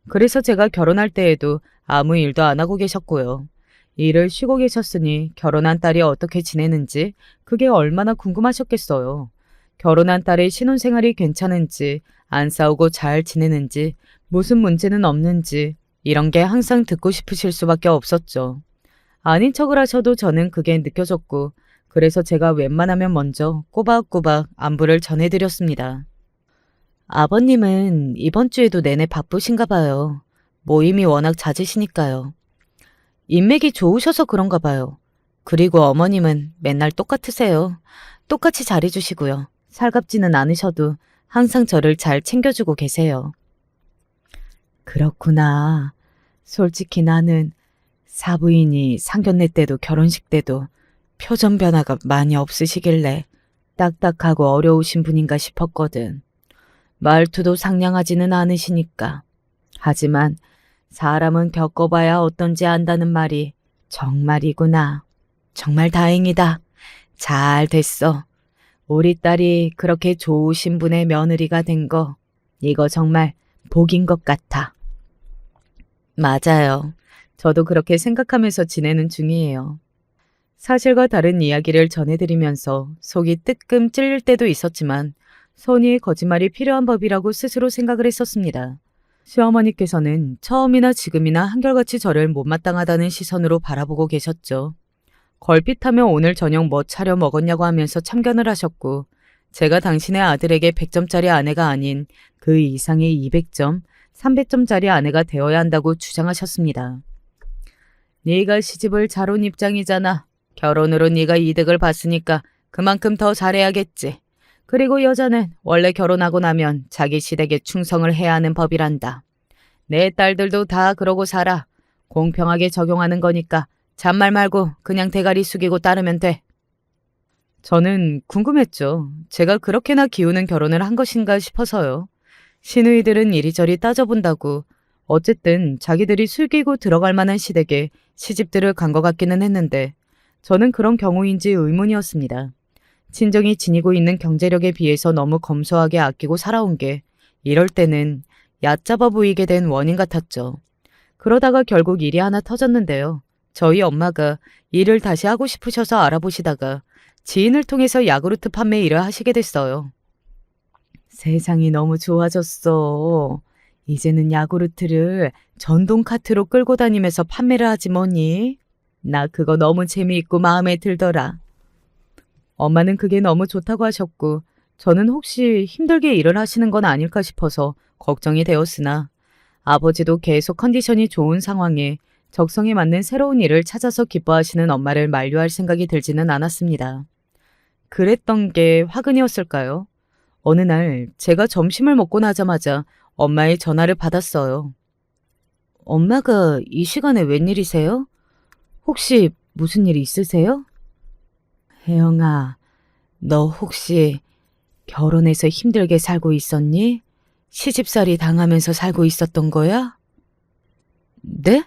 그래서 제가 결혼할 때에도 아무 일도 안 하고 계셨고요. 일을 쉬고 계셨으니 결혼한 딸이 어떻게 지내는지 그게 얼마나 궁금하셨겠어요. 결혼한 딸의 신혼생활이 괜찮은지, 안 싸우고 잘 지내는지, 무슨 문제는 없는지 이런 게 항상 듣고 싶으실 수밖에 없었죠. 아닌 척을 하셔도 저는 그게 느껴졌고 그래서 제가 웬만하면 먼저 꼬박꼬박 안부를 전해드렸습니다. 아버님은 이번 주에도 내내 바쁘신가 봐요. 모임이 워낙 잦으시니까요. 인맥이 좋으셔서 그런가 봐요. 그리고 어머님은 맨날 똑같으세요. 똑같이 잘해주시고요. 살갑지는 않으셔도 항상 저를 잘 챙겨주고 계세요. 그렇구나. 솔직히 나는 사부인이 상견례 때도 결혼식 때도 표정 변화가 많이 없으시길래 딱딱하고 어려우신 분인가 싶었거든. 말투도 상냥하지는 않으시니까. 하지만 사람은 겪어봐야 어떤지 안다는 말이 정말이구나. 정말 다행이다. 잘 됐어. 우리 딸이 그렇게 좋으신 분의 며느리가 된 거, 이거 정말 복인 것 같아. 맞아요. 저도 그렇게 생각하면서 지내는 중이에요. 사실과 다른 이야기를 전해드리면서 속이 뜨끔 찔릴 때도 있었지만 선의의 거짓말이 필요한 법이라고 스스로 생각을 했었습니다. 시어머니께서는 처음이나 지금이나 한결같이 저를 못마땅하다는 시선으로 바라보고 계셨죠. 걸핏하며 오늘 저녁 뭐 차려 먹었냐고 하면서 참견을 하셨고 제가 당신의 아들에게 100점짜리 아내가 아닌 그 이상의 200점, 300점짜리 아내가 되어야 한다고 주장하셨습니다. 네가 시집을 잘 온 입장이잖아. 결혼으로 네가 이득을 봤으니까 그만큼 더 잘해야겠지. 그리고 여자는 원래 결혼하고 나면 자기 시댁에 충성을 해야 하는 법이란다. 내 딸들도 다 그러고 살아. 공평하게 적용하는 거니까 잔말 말고 그냥 대가리 숙이고 따르면 돼. 저는 궁금했죠. 제가 그렇게나 기우는 결혼을 한 것인가 싶어서요. 시누이들은 이리저리 따져본다고 어쨌든 자기들이 숨기고 들어갈 만한 시댁에 시집들을 간 것 같기는 했는데 저는 그런 경우인지 의문이었습니다. 친정이 지니고 있는 경제력에 비해서 너무 검소하게 아끼고 살아온 게 이럴 때는 얕잡아 보이게 된 원인 같았죠. 그러다가 결국 일이 하나 터졌는데요. 저희 엄마가 일을 다시 하고 싶으셔서 알아보시다가 지인을 통해서 야구르트 판매 일을 하시게 됐어요. 세상이 너무 좋아졌어. 이제는 야구르트를 전동 카트로 끌고 다니면서 판매를 하지 뭐니? 나 그거 너무 재미있고 마음에 들더라. 엄마는 그게 너무 좋다고 하셨고 저는 혹시 힘들게 일을 하시는 건 아닐까 싶어서 걱정이 되었으나 아버지도 계속 컨디션이 좋은 상황에 적성에 맞는 새로운 일을 찾아서 기뻐하시는 엄마를 만류할 생각이 들지는 않았습니다. 그랬던 게 화근이었을까요? 어느 날 제가 점심을 먹고 나자마자 엄마의 전화를 받았어요. 엄마가 이 시간에 웬일이세요? 혹시 무슨 일 있으세요? 혜영아, 너 혹시 결혼해서 힘들게 살고 있었니? 시집살이 당하면서 살고 있었던 거야? 네?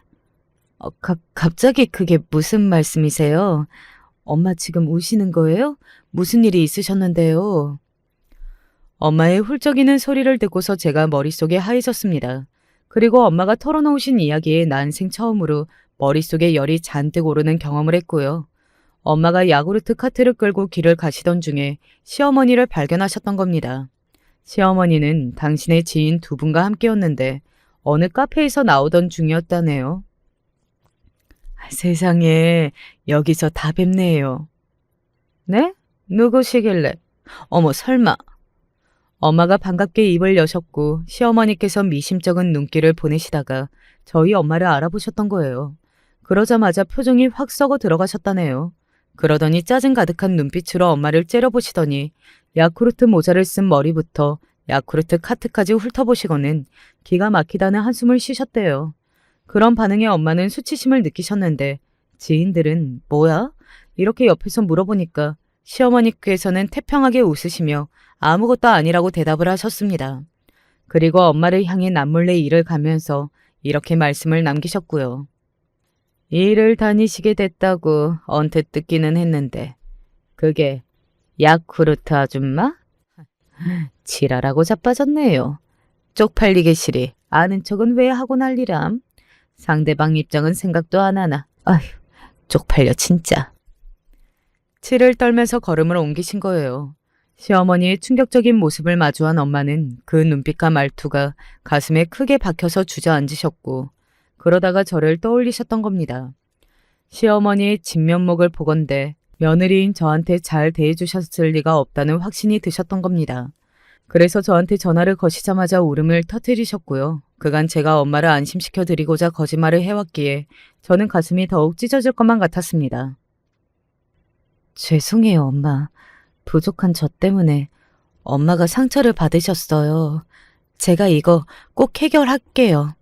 갑자기 그게 무슨 말씀이세요? 엄마 지금 우시는 거예요? 무슨 일이 있으셨는데요? 엄마의 훌쩍이는 소리를 듣고서 제가 머릿속에 하얘졌습니다. 그리고 엄마가 털어놓으신 이야기에 난생 처음으로 머릿속에 열이 잔뜩 오르는 경험을 했고요. 엄마가 야구르트 카트를 끌고 길을 가시던 중에 시어머니를 발견하셨던 겁니다. 시어머니는 당신의 지인 두 분과 함께였는데 어느 카페에서 나오던 중이었다네요. 세상에, 여기서 다 뵙네요. 네? 누구시길래? 어머, 설마. 엄마가 반갑게 입을 여셨고 시어머니께서 미심쩍은 눈길을 보내시다가 저희 엄마를 알아보셨던 거예요. 그러자마자 표정이 확 썩어 들어가셨다네요. 그러더니 짜증 가득한 눈빛으로 엄마를 째려보시더니 야쿠르트 모자를 쓴 머리부터 야쿠르트 카트까지 훑어보시고는 기가 막히다는 한숨을 쉬셨대요. 그런 반응에 엄마는 수치심을 느끼셨는데 지인들은 뭐야? 이렇게 옆에서 물어보니까 시어머니께서는 태평하게 웃으시며 아무것도 아니라고 대답을 하셨습니다. 그리고 엄마를 향해 남몰래 일을 가면서 이렇게 말씀을 남기셨고요. 일을 다니시게 됐다고 언뜻 듣기는 했는데 그게 야쿠르트 아줌마? 지랄하고 자빠졌네요. 쪽팔리게 시리 아는 척은 왜 하고 난리람. 상대방 입장은 생각도 안 하나. 아휴, 쪽팔려 진짜. 치를 떨면서 걸음을 옮기신 거예요. 시어머니의 충격적인 모습을 마주한 엄마는 그 눈빛과 말투가 가슴에 크게 박혀서 주저앉으셨고 그러다가 저를 떠올리셨던 겁니다. 시어머니의 진면목을 보건대 며느리인 저한테 잘 대해주셨을 리가 없다는 확신이 드셨던 겁니다. 그래서 저한테 전화를 거시자마자 울음을 터뜨리셨고요. 그간 제가 엄마를 안심시켜드리고자 거짓말을 해왔기에 저는 가슴이 더욱 찢어질 것만 같았습니다. 죄송해요, 엄마. 부족한 저 때문에 엄마가 상처를 받으셨어요. 제가 이거 꼭 해결할게요.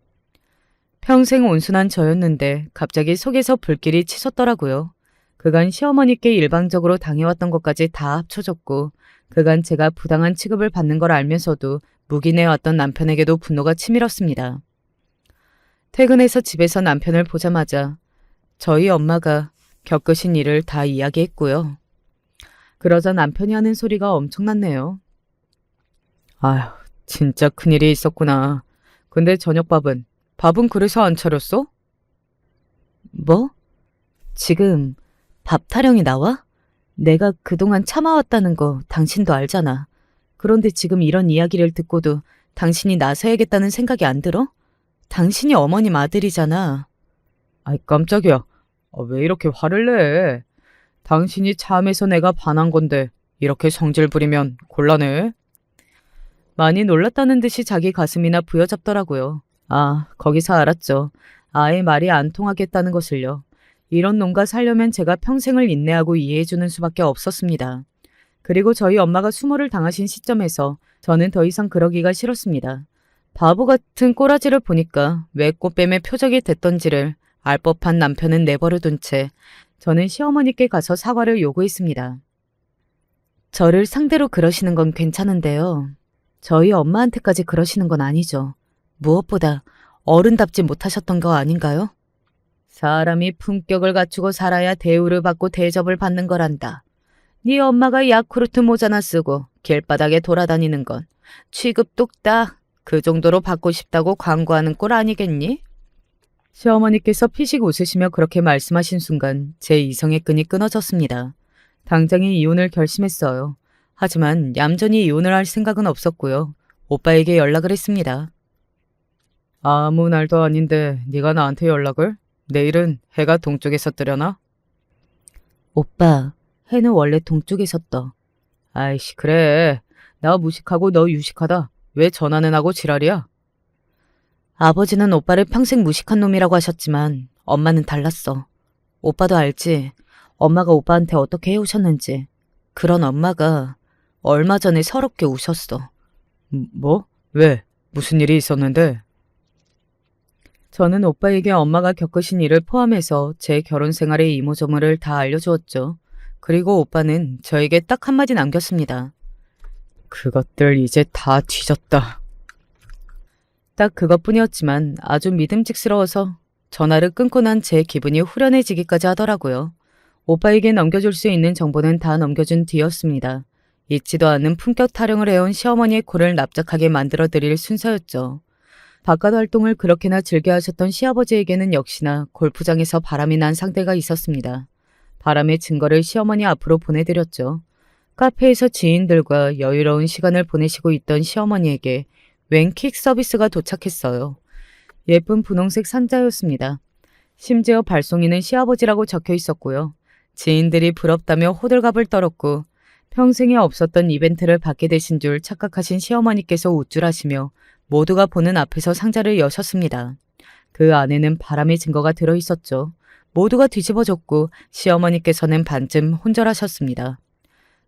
평생 온순한 저였는데 갑자기 속에서 불길이 치솟더라고요. 그간 시어머니께 일방적으로 당해왔던 것까지 다 합쳐졌고 그간 제가 부당한 취급을 받는 걸 알면서도 묵인해왔던 남편에게도 분노가 치밀었습니다. 퇴근해서 집에서 남편을 보자마자 저희 엄마가 겪으신 일을 다 이야기했고요. 그러자 남편이 하는 소리가 엄청났네요. 아휴, 진짜 큰일이 있었구나. 근데 저녁밥은? 밥은 그래서 안 차렸어? 뭐? 지금 밥 타령이 나와? 내가 그동안 참아왔다는 거 당신도 알잖아. 그런데 지금 이런 이야기를 듣고도 당신이 나서야겠다는 생각이 안 들어? 당신이 어머님 아들이잖아. 아이 깜짝이야. 왜 이렇게 화를 내? 당신이 참해서 내가 반한 건데 이렇게 성질 부리면 곤란해. 많이 놀랐다는 듯이 자기 가슴이나 부여잡더라고요. 아, 거기서 알았죠. 아예 말이 안 통하겠다는 것을요. 이런 놈과 살려면 제가 평생을 인내하고 이해해주는 수밖에 없었습니다. 그리고 저희 엄마가 수모를 당하신 시점에서 저는 더 이상 그러기가 싫었습니다. 바보 같은 꼬라지를 보니까 왜 꽃뱀의 표적이 됐던지를 알 법한 남편은 내버려둔 채 저는 시어머니께 가서 사과를 요구했습니다. 저를 상대로 그러시는 건 괜찮은데요. 저희 엄마한테까지 그러시는 건 아니죠. 무엇보다 어른답지 못하셨던 거 아닌가요? 사람이 품격을 갖추고 살아야 대우를 받고 대접을 받는 거란다. 네 엄마가 야쿠르트 모자나 쓰고 길바닥에 돌아다니는 건 취급 뚝딱 그 정도로 받고 싶다고 광고하는 꼴 아니겠니? 시어머니께서 피식 웃으시며 그렇게 말씀하신 순간 제 이성의 끈이 끊어졌습니다. 당장에 이혼을 결심했어요. 하지만 얌전히 이혼을 할 생각은 없었고요. 오빠에게 연락을 했습니다. 아무 날도 아닌데 네가 나한테 연락을? 내일은 해가 동쪽에서 뜨려나? 오빠, 해는 원래 동쪽에서 떠. 아이씨 그래. 나 무식하고 너 유식하다. 왜 전화는 하고 지랄이야? 아버지는 오빠를 평생 무식한 놈이라고 하셨지만 엄마는 달랐어. 오빠도 알지? 엄마가 오빠한테 어떻게 해오셨는지. 그런 엄마가 얼마 전에 서럽게 우셨어. 뭐? 왜? 무슨 일이 있었는데? 저는 오빠에게 엄마가 겪으신 일을 포함해서 제 결혼 생활의 이모저모를 다 알려주었죠. 그리고 오빠는 저에게 딱 한마디 남겼습니다. 그것들 이제 다 뒤졌다. 딱 그것뿐이었지만 아주 믿음직스러워서 전화를 끊고 난 제 기분이 후련해지기까지 하더라고요. 오빠에게 넘겨줄 수 있는 정보는 다 넘겨준 뒤였습니다. 잊지도 않은 품격 타령을 해온 시어머니의 코를 납작하게 만들어드릴 순서였죠. 바깥 활동을 그렇게나 즐겨 하셨던 시아버지에게는 역시나 골프장에서 바람이 난 상대가 있었습니다. 바람의 증거를 시어머니 앞으로 보내드렸죠. 카페에서 지인들과 여유로운 시간을 보내시고 있던 시어머니에게 웬 킥 서비스가 도착했어요. 예쁜 분홍색 상자였습니다. 심지어 발송인은 시아버지라고 적혀 있었고요. 지인들이 부럽다며 호들갑을 떨었고 평생에 없었던 이벤트를 받게 되신 줄 착각하신 시어머니께서 우쭐하시며 모두가 보는 앞에서 상자를 여셨습니다. 그 안에는 바람의 증거가 들어있었죠. 모두가 뒤집어졌고 시어머니께서는 반쯤 혼절하셨습니다.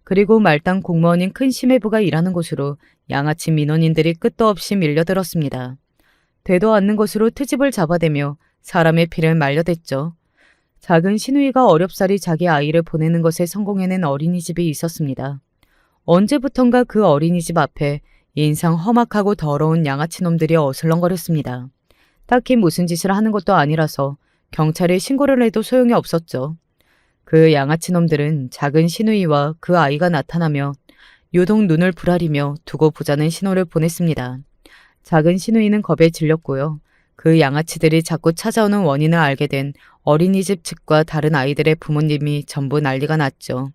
그리고 말단 공무원인 큰 심해부가 일하는 곳으로 양아치 민원인들이 끝도 없이 밀려들었습니다. 되도 않는 것으로 트집을 잡아대며 사람의 피를 말려댔죠. 작은 신우이가 어렵사리 자기 아이를 보내는 것에 성공해낸 어린이집이 있었습니다. 언제부턴가 그 어린이집 앞에 인상 험악하고 더러운 양아치놈들이 어슬렁거렸습니다. 딱히 무슨 짓을 하는 것도 아니라서 경찰에 신고를 해도 소용이 없었죠. 그 양아치놈들은 작은 신우이와 그 아이가 나타나며 유독 눈을 부라리며 두고 보자는 신호를 보냈습니다. 작은 신우이는 겁에 질렸고요. 그 양아치들이 자꾸 찾아오는 원인을 알게 된 어린이집 측과 다른 아이들의 부모님이 전부 난리가 났죠.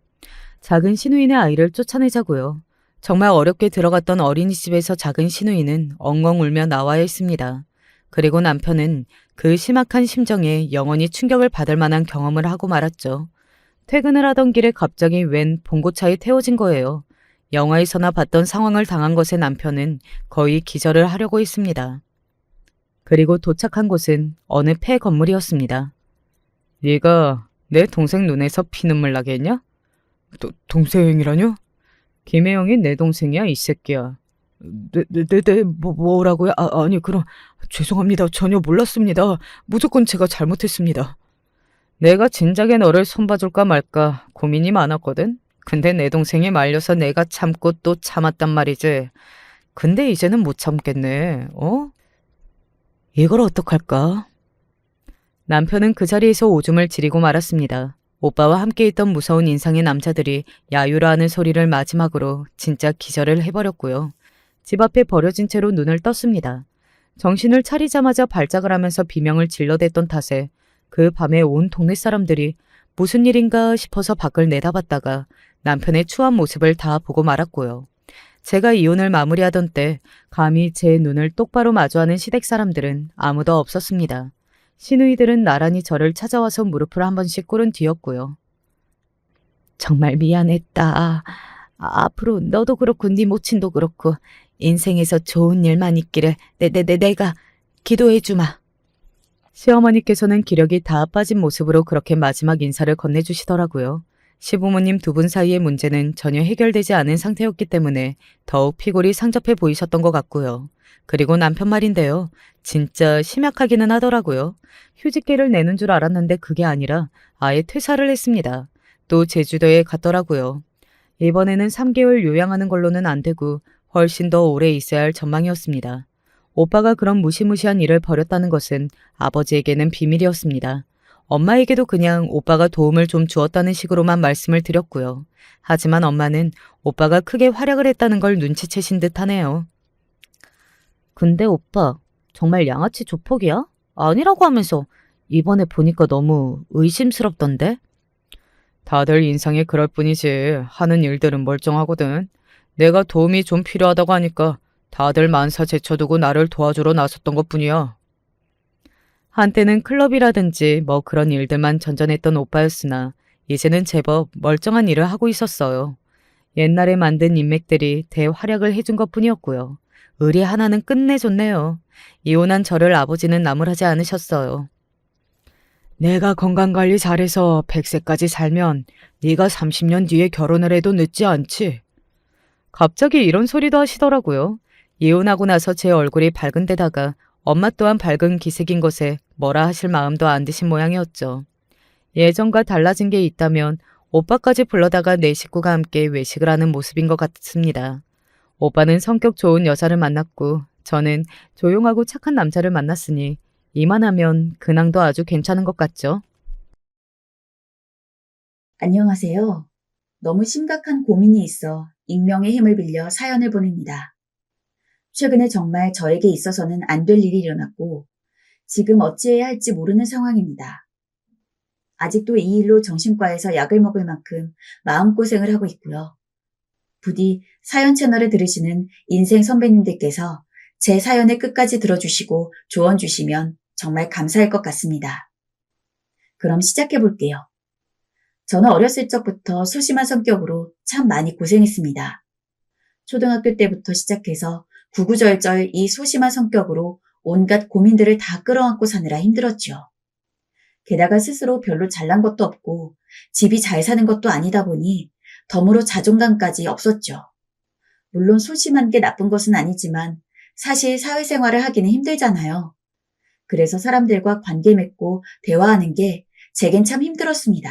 작은 신우이네 아이를 쫓아내자고요. 정말 어렵게 들어갔던 어린이집에서 작은 신우이는 엉엉 울며 나와야 했습니다. 그리고 남편은 그 심각한 심정에 영원히 충격을 받을 만한 경험을 하고 말았죠. 퇴근을 하던 길에 갑자기 웬 봉고차에 태워진 거예요. 영화에서나 봤던 상황을 당한 것에 남편은 거의 기절을 하려고 했습니다. 그리고 도착한 곳은 어느 폐 건물이었습니다. 네가 내 동생 눈에서 피눈물 나게 했냐? 동생이라뇨? 김혜영이 내 동생이야 이 새끼야. 네, 뭐라고요? 아니, 그럼, 죄송합니다. 전혀 몰랐습니다. 무조건 제가 잘못했습니다. 내가 진작에 너를 손봐줄까 말까 고민이 많았거든? 근데 내 동생이 말려서 내가 참고 또 참았단 말이지. 근데 이제는 못 참겠네, 어? 이걸 어떡할까? 남편은 그 자리에서 오줌을 지리고 말았습니다. 오빠와 함께 있던 무서운 인상의 남자들이 야유라 하는 소리를 마지막으로 진짜 기절을 해버렸고요. 집 앞에 버려진 채로 눈을 떴습니다. 정신을 차리자마자 발작을 하면서 비명을 질러댔던 탓에 그 밤에 온 동네 사람들이 무슨 일인가 싶어서 밖을 내다봤다가 남편의 추한 모습을 다 보고 말았고요. 제가 이혼을 마무리하던 때 감히 제 눈을 똑바로 마주하는 시댁 사람들은 아무도 없었습니다. 시누이들은 나란히 저를 찾아와서 무릎을 한 번씩 꿇은 뒤였고요. 정말 미안했다. 앞으로 너도 그렇고 네 모친도 그렇고 인생에서 좋은 일만 있기를 내가 기도해 주마. 시어머니께서는 기력이 다 빠진 모습으로 그렇게 마지막 인사를 건네주시더라고요. 시부모님 두 분 사이의 문제는 전혀 해결되지 않은 상태였기 때문에 더욱 피골이 상접해 보이셨던 것 같고요. 그리고 남편 말인데요. 진짜 심약하기는 하더라고요. 휴직계를 내는 줄 알았는데 그게 아니라 아예 퇴사를 했습니다. 또 제주도에 갔더라고요. 이번에는 3개월 요양하는 걸로는 안 되고 훨씬 더 오래 있어야 할 전망이었습니다. 오빠가 그런 무시무시한 일을 벌였다는 것은 아버지에게는 비밀이었습니다. 엄마에게도 그냥 오빠가 도움을 좀 주었다는 식으로만 말씀을 드렸고요. 하지만 엄마는 오빠가 크게 활약을 했다는 걸 눈치채신 듯하네요. 근데 오빠, 정말 양아치 조폭이야? 아니라고 하면서 이번에 보니까 너무 의심스럽던데? 다들 인상이 그럴 뿐이지 하는 일들은 멀쩡하거든. 내가 도움이 좀 필요하다고 하니까 다들 만사 제쳐두고 나를 도와주러 나섰던 것뿐이야. 한때는 클럽이라든지 뭐 그런 일들만 전전했던 오빠였으나 이제는 제법 멀쩡한 일을 하고 있었어요. 옛날에 만든 인맥들이 대활약을 해준 것뿐이었고요. 의리 하나는 끝내줬네요. 이혼한 저를 아버지는 나무라지 않으셨어요. 내가 건강관리 잘해서 100세까지 살면 네가 30년 뒤에 결혼을 해도 늦지 않지. 갑자기 이런 소리도 하시더라고요. 이혼하고 나서 제 얼굴이 밝은 데다가 엄마 또한 밝은 기색인 것에 뭐라 하실 마음도 안 드신 모양이었죠. 예전과 달라진 게 있다면 오빠까지 불러다가 내 식구가 함께 외식을 하는 모습인 것 같습니다. 오빠는 성격 좋은 여자를 만났고 저는 조용하고 착한 남자를 만났으니 이만하면 근황도 아주 괜찮은 것 같죠. 안녕하세요. 너무 심각한 고민이 있어 익명의 힘을 빌려 사연을 보냅니다. 최근에 정말 저에게 있어서는 안 될 일이 일어났고 지금 어찌해야 할지 모르는 상황입니다. 아직도 이 일로 정신과에서 약을 먹을 만큼 마음고생을 하고 있고요. 부디 사연 채널을 들으시는 인생 선배님들께서 제 사연을 끝까지 들어주시고 조언 주시면 정말 감사할 것 같습니다. 그럼 시작해 볼게요. 저는 어렸을 적부터 소심한 성격으로 참 많이 고생했습니다. 초등학교 때부터 시작해서 구구절절 이 소심한 성격으로 온갖 고민들을 다 끌어안고 사느라 힘들었죠. 게다가 스스로 별로 잘난 것도 없고 집이 잘 사는 것도 아니다 보니 덤으로 자존감까지 없었죠. 물론 소심한 게 나쁜 것은 아니지만 사실 사회생활을 하기는 힘들잖아요. 그래서 사람들과 관계 맺고 대화하는 게 제겐 참 힘들었습니다.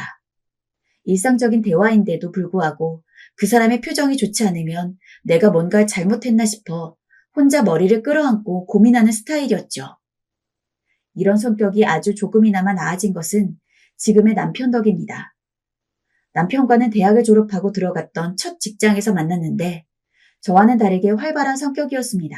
일상적인 대화인데도 불구하고 그 사람의 표정이 좋지 않으면 내가 뭔가 잘못했나 싶어 혼자 머리를 끌어안고 고민하는 스타일이었죠. 이런 성격이 아주 조금이나마 나아진 것은 지금의 남편 덕입니다. 남편과는 대학을 졸업하고 들어갔던 첫 직장에서 만났는데 저와는 다르게 활발한 성격이었습니다.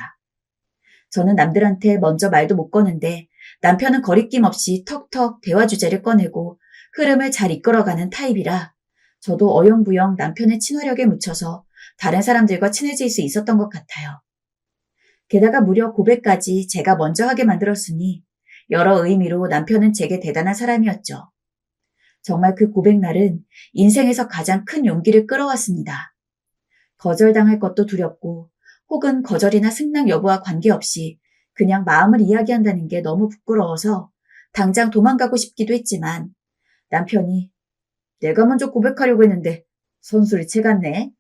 저는 남들한테 먼저 말도 못 거는데 남편은 거리낌 없이 턱턱 대화 주제를 꺼내고 흐름을 잘 이끌어가는 타입이라 저도 어영부영 남편의 친화력에 묻혀서 다른 사람들과 친해질 수 있었던 것 같아요. 게다가 무려 고백까지 제가 먼저 하게 만들었으니 여러 의미로 남편은 제게 대단한 사람이었죠. 정말 그 고백날은 인생에서 가장 큰 용기를 끌어왔습니다. 거절당할 것도 두렵고 혹은 거절이나 승낙 여부와 관계없이 그냥 마음을 이야기한다는 게 너무 부끄러워서 당장 도망가고 싶기도 했지만 남편이 내가 먼저 고백하려고 했는데 선수를 채갔네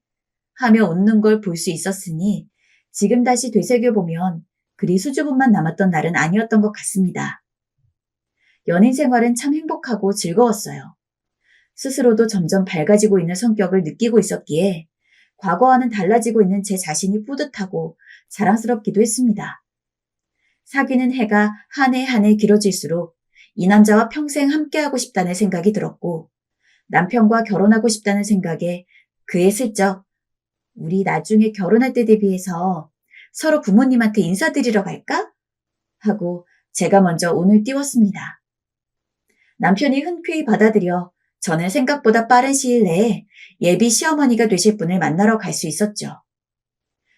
하며 웃는 걸 볼 수 있었으니 지금 다시 되새겨보면 그리 수줍음만 남았던 날은 아니었던 것 같습니다. 연인 생활은 참 행복하고 즐거웠어요. 스스로도 점점 밝아지고 있는 성격을 느끼고 있었기에 과거와는 달라지고 있는 제 자신이 뿌듯하고 자랑스럽기도 했습니다. 사귀는 해가 한 해 한 해 길어질수록 이 남자와 평생 함께하고 싶다는 생각이 들었고 남편과 결혼하고 싶다는 생각에 그에 슬쩍 우리 나중에 결혼할 때 대비해서 서로 부모님한테 인사드리러 갈까? 하고 제가 먼저 운을 띄웠습니다. 남편이 흔쾌히 받아들여 저는 생각보다 빠른 시일 내에 예비 시어머니가 되실 분을 만나러 갈 수 있었죠.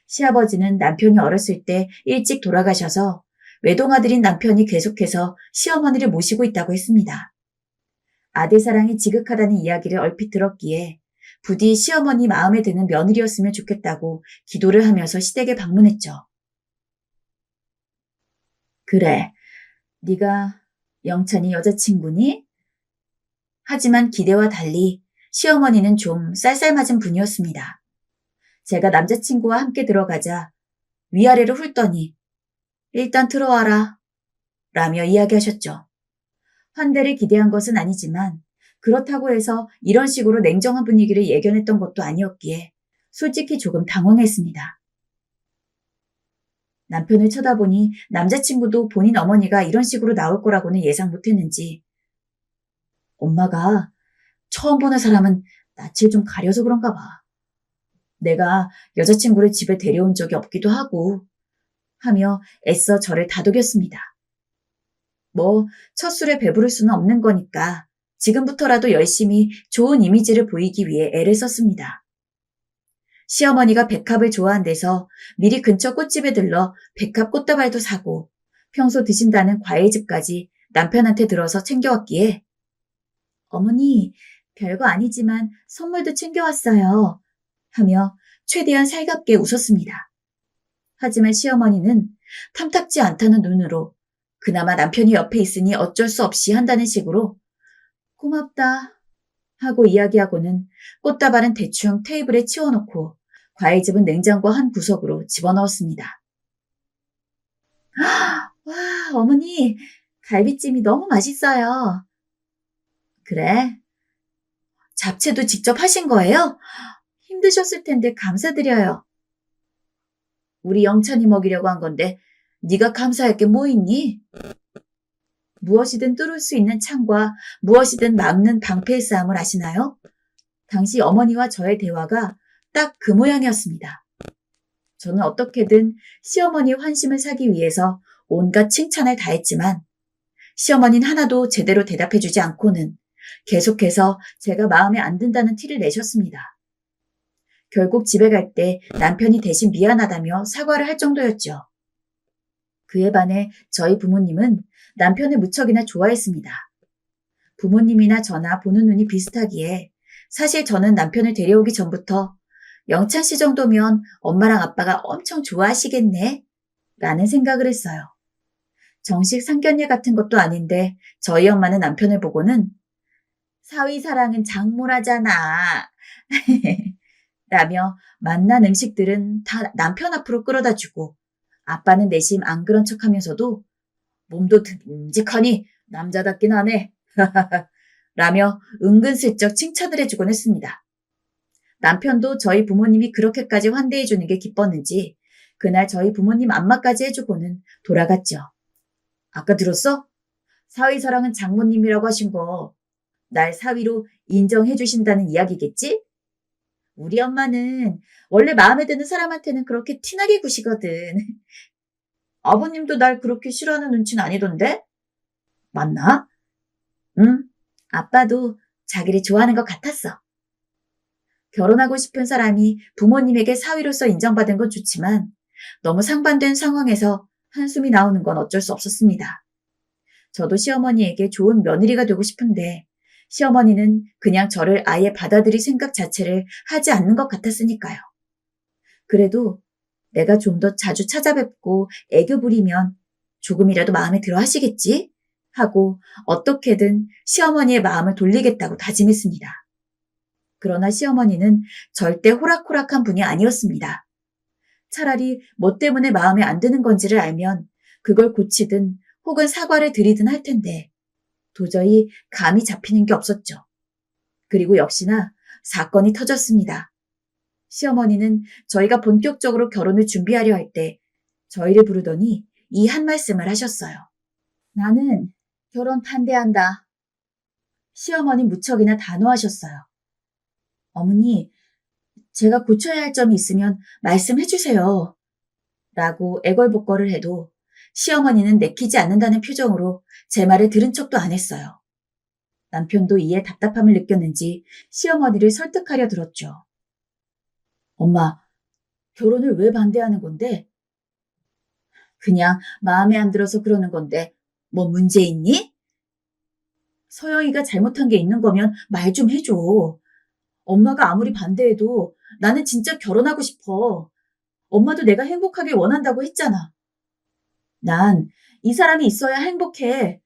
시아버지는 남편이 어렸을 때 일찍 돌아가셔서 외동아들인 남편이 계속해서 시어머니를 모시고 있다고 했습니다. 아들 사랑이 지극하다는 이야기를 얼핏 들었기에 부디 시어머니 마음에 드는 며느리였으면 좋겠다고 기도를 하면서 시댁에 방문했죠. 그래, 네가 영찬이 여자친구니? 하지만 기대와 달리 시어머니는 좀 쌀쌀맞은 분이었습니다. 제가 남자친구와 함께 들어가자 위아래로 훑더니 일단 들어와라 라며 이야기하셨죠. 환대를 기대한 것은 아니지만 그렇다고 해서 이런 식으로 냉정한 분위기를 예견했던 것도 아니었기에 솔직히 조금 당황했습니다. 남편을 쳐다보니 남자친구도 본인 어머니가 이런 식으로 나올 거라고는 예상 못했는지 엄마가 처음 보는 사람은 낯을 좀 가려서 그런가 봐. 내가 여자친구를 집에 데려온 적이 없기도 하고 하며 애써 저를 다독였습니다. 뭐 첫 술에 배부를 수는 없는 거니까 지금부터라도 열심히 좋은 이미지를 보이기 위해 애를 썼습니다. 시어머니가 백합을 좋아한대서 미리 근처 꽃집에 들러 백합 꽃다발도 사고 평소 드신다는 과일즙까지 남편한테 들어서 챙겨왔기에 어머니, 별거 아니지만 선물도 챙겨왔어요. 하며 최대한 살갑게 웃었습니다. 하지만 시어머니는 탐탁지 않다는 눈으로 그나마 남편이 옆에 있으니 어쩔 수 없이 한다는 식으로 고맙다 하고 이야기하고는 꽃다발은 대충 테이블에 치워놓고 과일즙은 냉장고 한 구석으로 집어넣었습니다. 와, 어머니, 갈비찜이 너무 맛있어요. 그래? 잡채도 직접 하신 거예요? 힘드셨을 텐데 감사드려요. 우리 영찬이 먹이려고 한 건데 네가 감사할 게 뭐 있니? 무엇이든 뚫을 수 있는 창과 무엇이든 막는 방패의 싸움을 아시나요? 당시 어머니와 저의 대화가 딱 그 모양이었습니다. 저는 어떻게든 시어머니 환심을 사기 위해서 온갖 칭찬을 다했지만 시어머니는 하나도 제대로 대답해주지 않고는 계속해서 제가 마음에 안 든다는 티를 내셨습니다. 결국 집에 갈 때 남편이 대신 미안하다며 사과를 할 정도였죠. 그에 반해 저희 부모님은 남편을 무척이나 좋아했습니다. 부모님이나 저나 보는 눈이 비슷하기에 사실 저는 남편을 데려오기 전부터 영찬 씨 정도면 엄마랑 아빠가 엄청 좋아하시겠네 라는 생각을 했어요. 정식 상견례 같은 것도 아닌데 저희 엄마는 남편을 보고는 사위 사랑은 장모라잖아 라며 만난 음식들은 다 남편 앞으로 끌어다 주고 아빠는 내심 안 그런 척하면서도 몸도 듬직하니 남자답긴 하네 라며 은근슬쩍 칭찬을 해주곤 했습니다. 남편도 저희 부모님이 그렇게까지 환대해주는 게 기뻤는지 그날 저희 부모님 안마까지 해주고는 돌아갔죠. 아까 들었어? 사위 사랑은 장모님이라고 하신 거 날 사위로 인정해 주신다는 이야기겠지? 우리 엄마는 원래 마음에 드는 사람한테는 그렇게 티나게 구시거든. 아버님도 날 그렇게 싫어하는 눈치는 아니던데? 맞나? 응, 아빠도 자기를 좋아하는 것 같았어. 결혼하고 싶은 사람이 부모님에게 사위로서 인정받은 건 좋지만 너무 상반된 상황에서 한숨이 나오는 건 어쩔 수 없었습니다. 저도 시어머니에게 좋은 며느리가 되고 싶은데 시어머니는 그냥 저를 아예 받아들일 생각 자체를 하지 않는 것 같았으니까요. 그래도 내가 좀 더 자주 찾아뵙고 애교 부리면 조금이라도 마음에 들어 하시겠지? 하고 어떻게든 시어머니의 마음을 돌리겠다고 다짐했습니다. 그러나 시어머니는 절대 호락호락한 분이 아니었습니다. 차라리 뭐 때문에 마음에 안 드는 건지를 알면 그걸 고치든 혹은 사과를 드리든 할 텐데 도저히 감이 잡히는 게 없었죠. 그리고 역시나 사건이 터졌습니다. 시어머니는 저희가 본격적으로 결혼을 준비하려 할 때 저희를 부르더니 이 한 말씀을 하셨어요. 나는 결혼 반대한다. 시어머니 무척이나 단호하셨어요. 어머니, 제가 고쳐야 할 점이 있으면 말씀해 주세요. 라고 애걸복걸을 해도 시어머니는 내키지 않는다는 표정으로 제 말을 들은 척도 안 했어요. 남편도 이에 답답함을 느꼈는지 시어머니를 설득하려 들었죠. 엄마, 결혼을 왜 반대하는 건데? 그냥 마음에 안 들어서 그러는 건데 뭐 문제 있니? 서영이가 잘못한 게 있는 거면 말 좀 해줘. 엄마가 아무리 반대해도 나는 진짜 결혼하고 싶어. 엄마도 내가 행복하길 원한다고 했잖아. 난 이 사람이 있어야 행복해.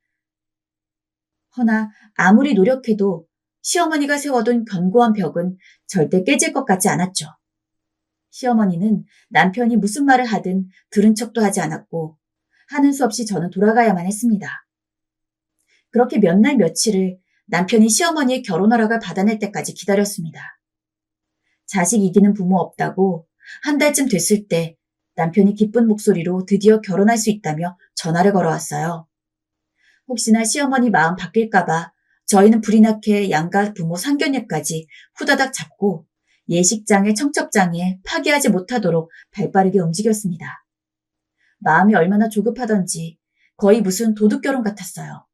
허나 아무리 노력해도 시어머니가 세워둔 견고한 벽은 절대 깨질 것 같지 않았죠. 시어머니는 남편이 무슨 말을 하든 들은 척도 하지 않았고 하는 수 없이 저는 돌아가야만 했습니다. 그렇게 몇 날 며칠을 남편이 시어머니의 결혼 허락을 받아낼 때까지 기다렸습니다. 자식 이기는 부모 없다고 한 달쯤 됐을 때 남편이 기쁜 목소리로 드디어 결혼할 수 있다며 전화를 걸어왔어요. 혹시나 시어머니 마음 바뀔까봐 저희는 불이 나게 양가 부모 상견례까지 후다닥 잡고 예식장에 청첩장에 파기하지 못하도록 발빠르게 움직였습니다. 마음이 얼마나 조급하던지 거의 무슨 도둑결혼 같았어요.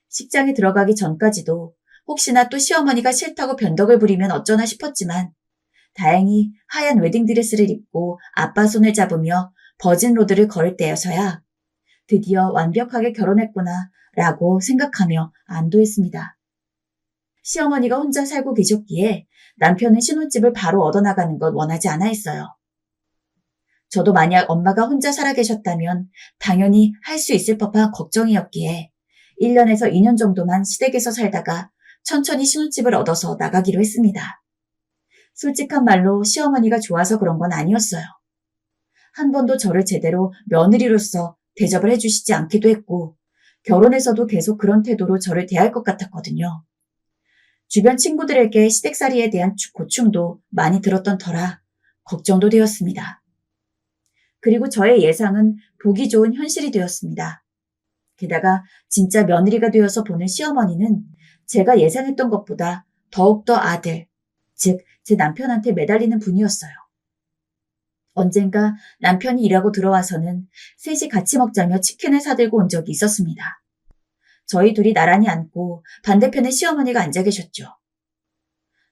식장에 들어가기 전까지도 혹시나 또 시어머니가 싫다고 변덕을 부리면 어쩌나 싶었지만 다행히 하얀 웨딩드레스를 입고 아빠 손을 잡으며 버진로드를 걸을 때여서야 드디어 완벽하게 결혼했구나 라고 생각하며 안도했습니다. 시어머니가 혼자 살고 계셨기에 남편은 신혼집을 바로 얻어나가는 건 원하지 않아 했어요. 저도 만약 엄마가 혼자 살아 계셨다면 당연히 할 수 있을 법한 걱정이었기에 1년에서 2년 정도만 시댁에서 살다가 천천히 신혼집을 얻어서 나가기로 했습니다. 솔직한 말로 시어머니가 좋아서 그런 건 아니었어요. 한 번도 저를 제대로 며느리로서 대접을 해주시지 않기도 했고 결혼해서도 계속 그런 태도로 저를 대할 것 같았거든요. 주변 친구들에게 시댁살이에 대한 고충도 많이 들었던 터라 걱정도 되었습니다. 그리고 저의 예상은 보기 좋은 현실이 되었습니다. 게다가 진짜 며느리가 되어서 보는 시어머니는 제가 예상했던 것보다 더욱더 아들, 즉 제 남편한테 매달리는 분이었어요. 언젠가 남편이 일하고 들어와서는 셋이 같이 먹자며 치킨을 사들고 온 적이 있었습니다. 저희 둘이 나란히 앉고 반대편에 시어머니가 앉아 계셨죠.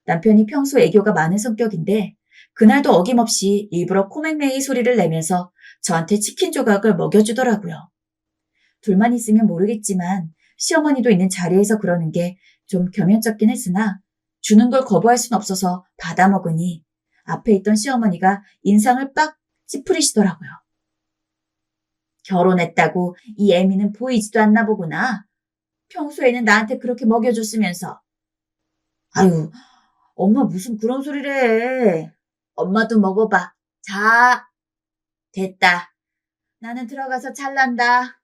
남편이 평소 애교가 많은 성격인데 그날도 어김없이 일부러 코맹맹이 소리를 내면서 저한테 치킨 조각을 먹여주더라고요. 둘만 있으면 모르겠지만 시어머니도 있는 자리에서 그러는 게 좀 겸연쩍긴 했으나 주는 걸 거부할 순 없어서 받아먹으니 앞에 있던 시어머니가 인상을 빡 찌푸리시더라고요. 결혼했다고 이 애미는 보이지도 않나 보구나. 평소에는 나한테 그렇게 먹여줬으면서. 아유, 엄마 무슨 그런 소리를 해. 엄마도 먹어봐. 자, 됐다. 나는 들어가서 잘난다.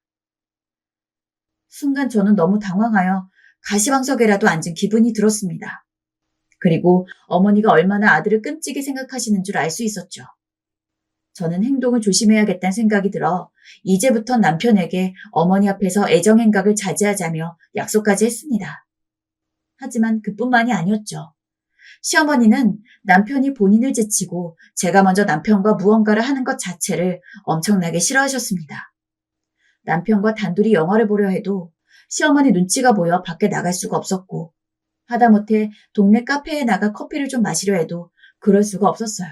순간 저는 너무 당황하여 가시방석에라도 앉은 기분이 들었습니다. 그리고 어머니가 얼마나 아들을 끔찍이 생각하시는 줄 알 수 있었죠. 저는 행동을 조심해야겠다는 생각이 들어 이제부터 남편에게 어머니 앞에서 애정행각을 자제하자며 약속까지 했습니다. 하지만 그뿐만이 아니었죠. 시어머니는 남편이 본인을 제치고 제가 먼저 남편과 무언가를 하는 것 자체를 엄청나게 싫어하셨습니다. 남편과 단둘이 영화를 보려 해도 시어머니 눈치가 보여 밖에 나갈 수가 없었고 하다못해 동네 카페에 나가 커피를 좀 마시려 해도 그럴 수가 없었어요.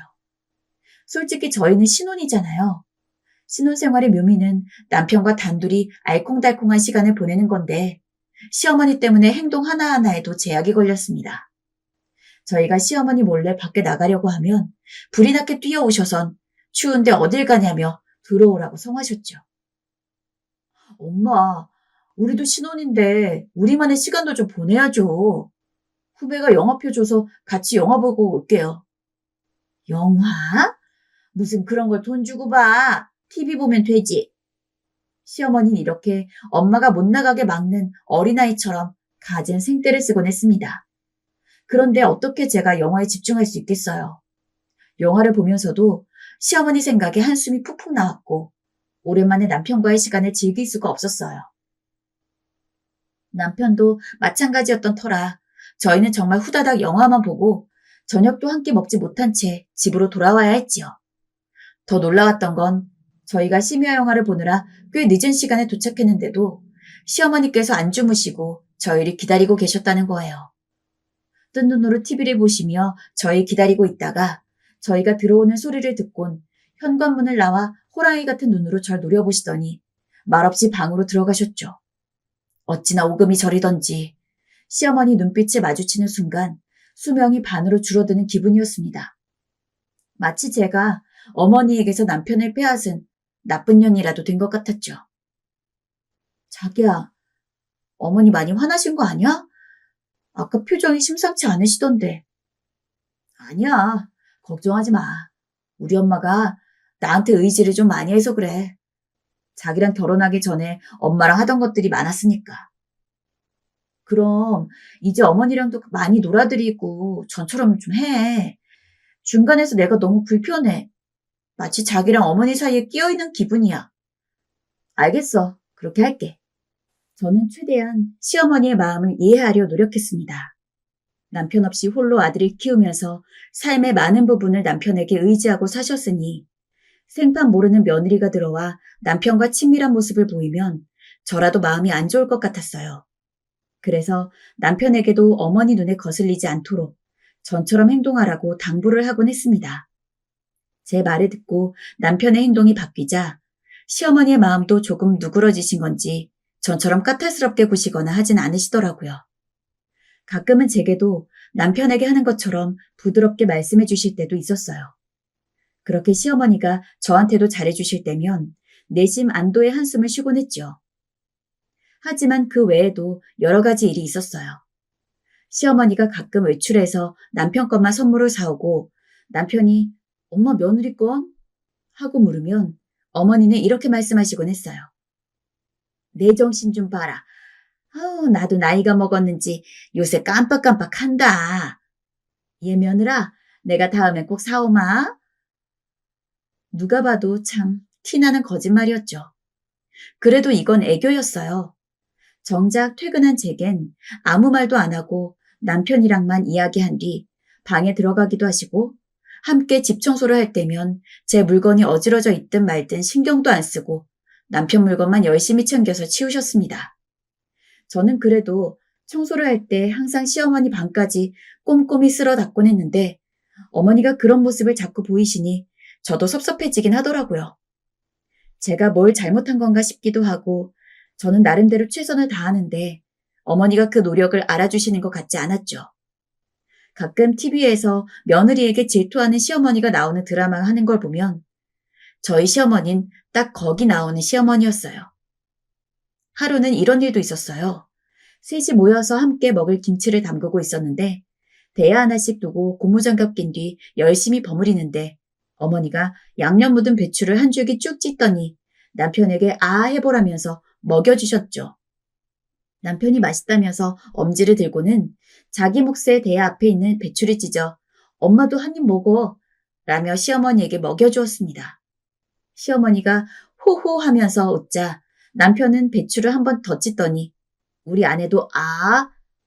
솔직히 저희는 신혼이잖아요. 신혼생활의 묘미는 남편과 단둘이 알콩달콩한 시간을 보내는 건데 시어머니 때문에 행동 하나하나에도 제약이 걸렸습니다. 저희가 시어머니 몰래 밖에 나가려고 하면 불이 나게 뛰어오셔선 추운데 어딜 가냐며 들어오라고 성하셨죠. 엄마, 우리도 신혼인데 우리만의 시간도 좀 보내야죠. 후배가 영화표 줘서 같이 영화 보고 올게요. 영화? 무슨 그런 걸 돈 주고 봐. TV 보면 되지. 시어머니는 이렇게 엄마가 못 나가게 막는 어린아이처럼 갖은 생떼를 쓰곤 했습니다. 그런데 어떻게 제가 영화에 집중할 수 있겠어요. 영화를 보면서도 시어머니 생각에 한숨이 푹푹 나왔고 오랜만에 남편과의 시간을 즐길 수가 없었어요. 남편도 마찬가지였던 터라 저희는 정말 후다닥 영화만 보고 저녁도 함께 먹지 못한 채 집으로 돌아와야 했지요. 더 놀라웠던 건 저희가 심야 영화를 보느라 꽤 늦은 시간에 도착했는데도 시어머니께서 안 주무시고 저희를 기다리고 계셨다는 거예요. 뜬 눈으로 TV를 보시며 저희 기다리고 있다가 저희가 들어오는 소리를 듣곤 현관문을 나와 호랑이 같은 눈으로 절 노려보시더니 말없이 방으로 들어가셨죠. 어찌나 오금이 저리던지 시어머니 눈빛을 마주치는 순간 수명이 반으로 줄어드는 기분이었습니다. 마치 제가 어머니에게서 남편을 빼앗은 나쁜 년이라도 된 것 같았죠. 자기야, 어머니 많이 화나신 거 아니야? 아까 표정이 심상치 않으시던데. 아니야, 걱정하지 마. 우리 엄마가 나한테 의지를 좀 많이 해서 그래. 자기랑 결혼하기 전에 엄마랑 하던 것들이 많았으니까. 그럼 이제 어머니랑도 많이 놀아드리고 전처럼 좀 해. 중간에서 내가 너무 불편해. 마치 자기랑 어머니 사이에 끼어있는 기분이야. 알겠어. 그렇게 할게. 저는 최대한 시어머니의 마음을 이해하려 노력했습니다. 남편 없이 홀로 아들을 키우면서 삶의 많은 부분을 남편에게 의지하고 사셨으니 생판 모르는 며느리가 들어와 남편과 친밀한 모습을 보이면 저라도 마음이 안 좋을 것 같았어요. 그래서 남편에게도 어머니 눈에 거슬리지 않도록 전처럼 행동하라고 당부를 하곤 했습니다. 제 말을 듣고 남편의 행동이 바뀌자 시어머니의 마음도 조금 누그러지신 건지 전처럼 까탈스럽게 구시거나 하진 않으시더라고요. 가끔은 제게도 남편에게 하는 것처럼 부드럽게 말씀해 주실 때도 있었어요. 그렇게 시어머니가 저한테도 잘해주실 때면 내심 안도의 한숨을 쉬곤 했죠. 하지만 그 외에도 여러 가지 일이 있었어요. 시어머니가 가끔 외출해서 남편 것만 선물을 사오고 남편이 엄마 며느리 건? 하고 물으면 어머니는 이렇게 말씀하시곤 했어요. 내 정신 좀 봐라. 나도 나이가 먹었는지 요새 깜빡깜빡한다. 얘 며느라 내가 다음엔 꼭 사오마. 누가 봐도 참 티나는 거짓말이었죠. 그래도 이건 애교였어요. 정작 퇴근한 제겐 아무 말도 안 하고 남편이랑만 이야기한 뒤 방에 들어가기도 하시고 함께 집 청소를 할 때면 제 물건이 어지러져 있든 말든 신경도 안 쓰고 남편 물건만 열심히 챙겨서 치우셨습니다. 저는 그래도 청소를 할 때 항상 시어머니 방까지 꼼꼼히 쓸어 닦곤 했는데 어머니가 그런 모습을 자꾸 보이시니 저도 섭섭해지긴 하더라고요. 제가 뭘 잘못한 건가 싶기도 하고 저는 나름대로 최선을 다하는데 어머니가 그 노력을 알아주시는 것 같지 않았죠. 가끔 TV에서 며느리에게 질투하는 시어머니가 나오는 드라마 하는 걸 보면 저희 시어머니는 딱 거기 나오는 시어머니였어요. 하루는 이런 일도 있었어요. 셋이 모여서 함께 먹을 김치를 담그고 있었는데 대야 하나씩 두고 고무장갑 낀 뒤 열심히 버무리는데 어머니가 양념 묻은 배추를 한 줄기 쭉 찢더니 남편에게 해보라면서 먹여주셨죠. 남편이 맛있다면서 엄지를 들고는 자기 몫의 대야 앞에 있는 배추를 찢어 엄마도 한 입 먹어 라며 시어머니에게 먹여주었습니다. 시어머니가 호호 하면서 웃자 남편은 배추를 한 번 더 찢더니 우리 아내도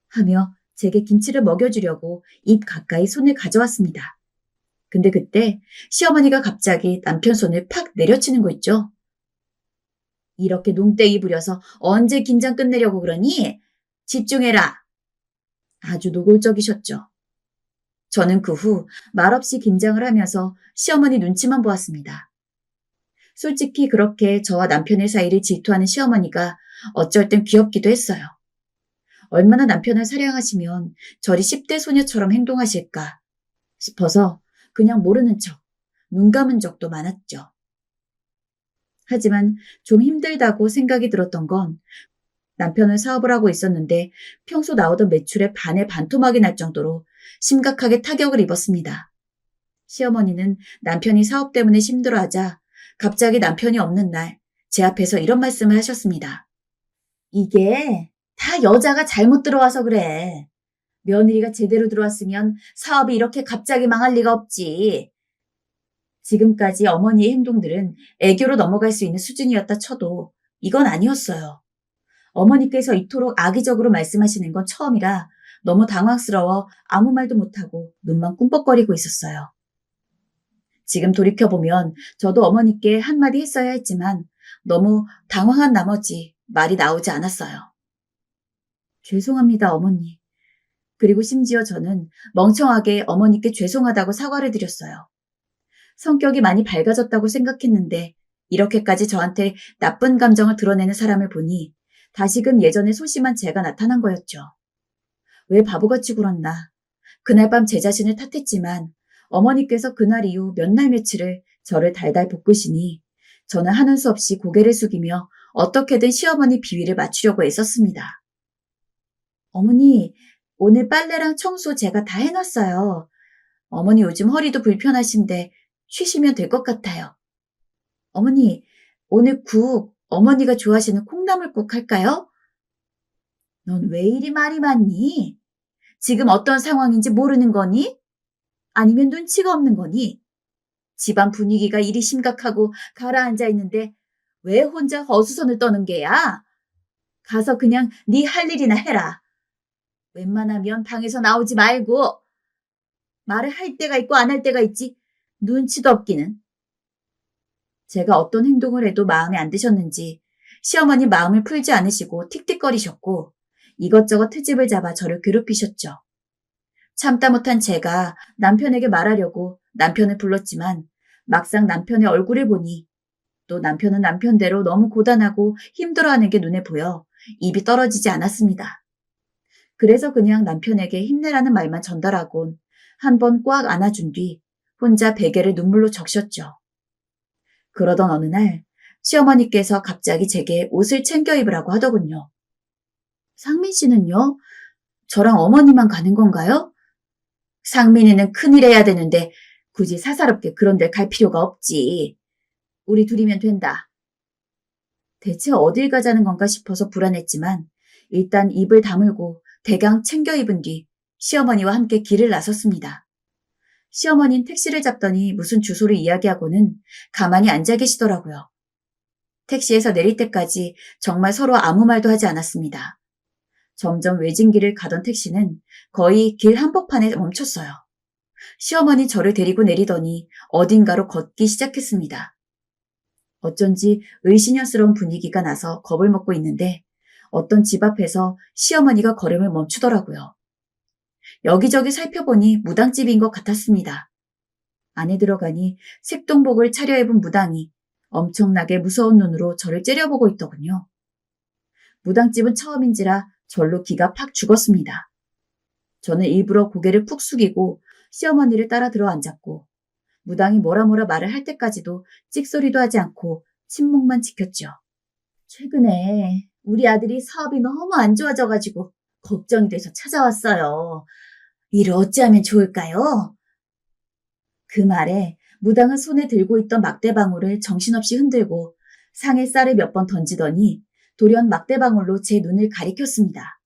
하며 제게 김치를 먹여주려고 입 가까이 손을 가져왔습니다. 근데 그때 시어머니가 갑자기 남편 손을 팍 내려치는 거 있죠. 이렇게 농땡이 부려서 언제 긴장 끝내려고 그러니? 집중해라. 아주 노골적이셨죠. 저는 그 후 말없이 긴장을 하면서 시어머니 눈치만 보았습니다. 솔직히 그렇게 저와 남편의 사이를 질투하는 시어머니가 어쩔 땐 귀엽기도 했어요. 얼마나 남편을 사랑하시면 저리 10대 소녀처럼 행동하실까 싶어서 그냥 모르는 척, 눈 감은 적도 많았죠. 하지만 좀 힘들다고 생각이 들었던 건 남편은 사업을 하고 있었는데 평소 나오던 매출의 반의 반토막이 날 정도로 심각하게 타격을 입었습니다. 시어머니는 남편이 사업 때문에 힘들어하자 갑자기 남편이 없는 날 제 앞에서 이런 말씀을 하셨습니다. 이게 다 여자가 잘못 들어와서 그래. 며느리가 제대로 들어왔으면 사업이 이렇게 갑자기 망할 리가 없지. 지금까지 어머니의 행동들은 애교로 넘어갈 수 있는 수준이었다 쳐도 이건 아니었어요. 어머니께서 이토록 악의적으로 말씀하시는 건 처음이라 너무 당황스러워 아무 말도 못하고 눈만 꿈뻑거리고 있었어요. 지금 돌이켜보면 저도 어머니께 한마디 했어야 했지만 너무 당황한 나머지 말이 나오지 않았어요. 죄송합니다, 어머니. 그리고 심지어 저는 멍청하게 어머니께 죄송하다고 사과를 드렸어요. 성격이 많이 밝아졌다고 생각했는데 이렇게까지 저한테 나쁜 감정을 드러내는 사람을 보니 다시금 예전에 소심한 제가 나타난 거였죠. 왜 바보같이 굴었나. 그날 밤 제 자신을 탓했지만 어머니께서 그날 이후 몇 날 며칠을 저를 달달 볶으시니 저는 하는 수 없이 고개를 숙이며 어떻게든 시어머니 비위를 맞추려고 애썼습니다. 어머니, 오늘 빨래랑 청소 제가 다 해놨어요. 어머니 요즘 허리도 불편하신데 쉬시면 될 것 같아요. 어머니, 오늘 국 어머니가 좋아하시는 콩나물국 할까요? 넌 왜 이리 말이 많니? 지금 어떤 상황인지 모르는 거니? 아니면 눈치가 없는 거니? 집안 분위기가 이리 심각하고 가라앉아 있는데 왜 혼자 어수선을 떠는 게야? 가서 그냥 네 할 일이나 해라. 웬만하면 방에서 나오지 말고. 말을 할 때가 있고 안 할 때가 있지. 눈치도 없기는. 제가 어떤 행동을 해도 마음에 안 드셨는지 시어머니 마음을 풀지 않으시고 틱틱거리셨고 이것저것 트집을 잡아 저를 괴롭히셨죠. 참다 못한 제가 남편에게 말하려고 남편을 불렀지만 막상 남편의 얼굴을 보니 또 남편은 남편대로 너무 고단하고 힘들어하는 게 눈에 보여 입이 떨어지지 않았습니다. 그래서 그냥 남편에게 힘내라는 말만 전달하곤 한 번 꽉 안아준 뒤 혼자 베개를 눈물로 적셨죠. 그러던 어느 날 시어머니께서 갑자기 제게 옷을 챙겨 입으라고 하더군요. 상민 씨는요? 저랑 어머니만 가는 건가요? 상민이는 큰일 해야 되는데 굳이 사사롭게 그런 데 갈 필요가 없지. 우리 둘이면 된다. 대체 어딜 가자는 건가 싶어서 불안했지만 일단 입을 다물고 대강 챙겨 입은 뒤 시어머니와 함께 길을 나섰습니다. 시어머니는 택시를 잡더니 무슨 주소를 이야기하고는 가만히 앉아 계시더라고요. 택시에서 내릴 때까지 정말 서로 아무 말도 하지 않았습니다. 점점 외진 길을 가던 택시는 거의 길 한복판에 멈췄어요. 시어머니 저를 데리고 내리더니 어딘가로 걷기 시작했습니다. 어쩐지 을씨년스러운 분위기가 나서 겁을 먹고 있는데 어떤 집 앞에서 시어머니가 걸음을 멈추더라고요. 여기저기 살펴보니 무당집인 것 같았습니다. 안에 들어가니 색동복을 차려입은 무당이 엄청나게 무서운 눈으로 저를 째려보고 있더군요. 무당집은 처음인지라 절로 기가 팍 죽었습니다. 저는 일부러 고개를 푹 숙이고 시어머니를 따라 들어 앉았고 무당이 뭐라 말을 할 때까지도 찍소리도 하지 않고 침묵만 지켰죠. 최근에 우리 아들이 사업이 너무 안 좋아져가지고 걱정이 돼서 찾아왔어요. 일을 어찌하면 좋을까요? 그 말에 무당은 손에 들고 있던 막대방울을 정신없이 흔들고 상에 쌀을 몇 번 던지더니 돌연 막대방울로 제 눈을 가리켰습니다.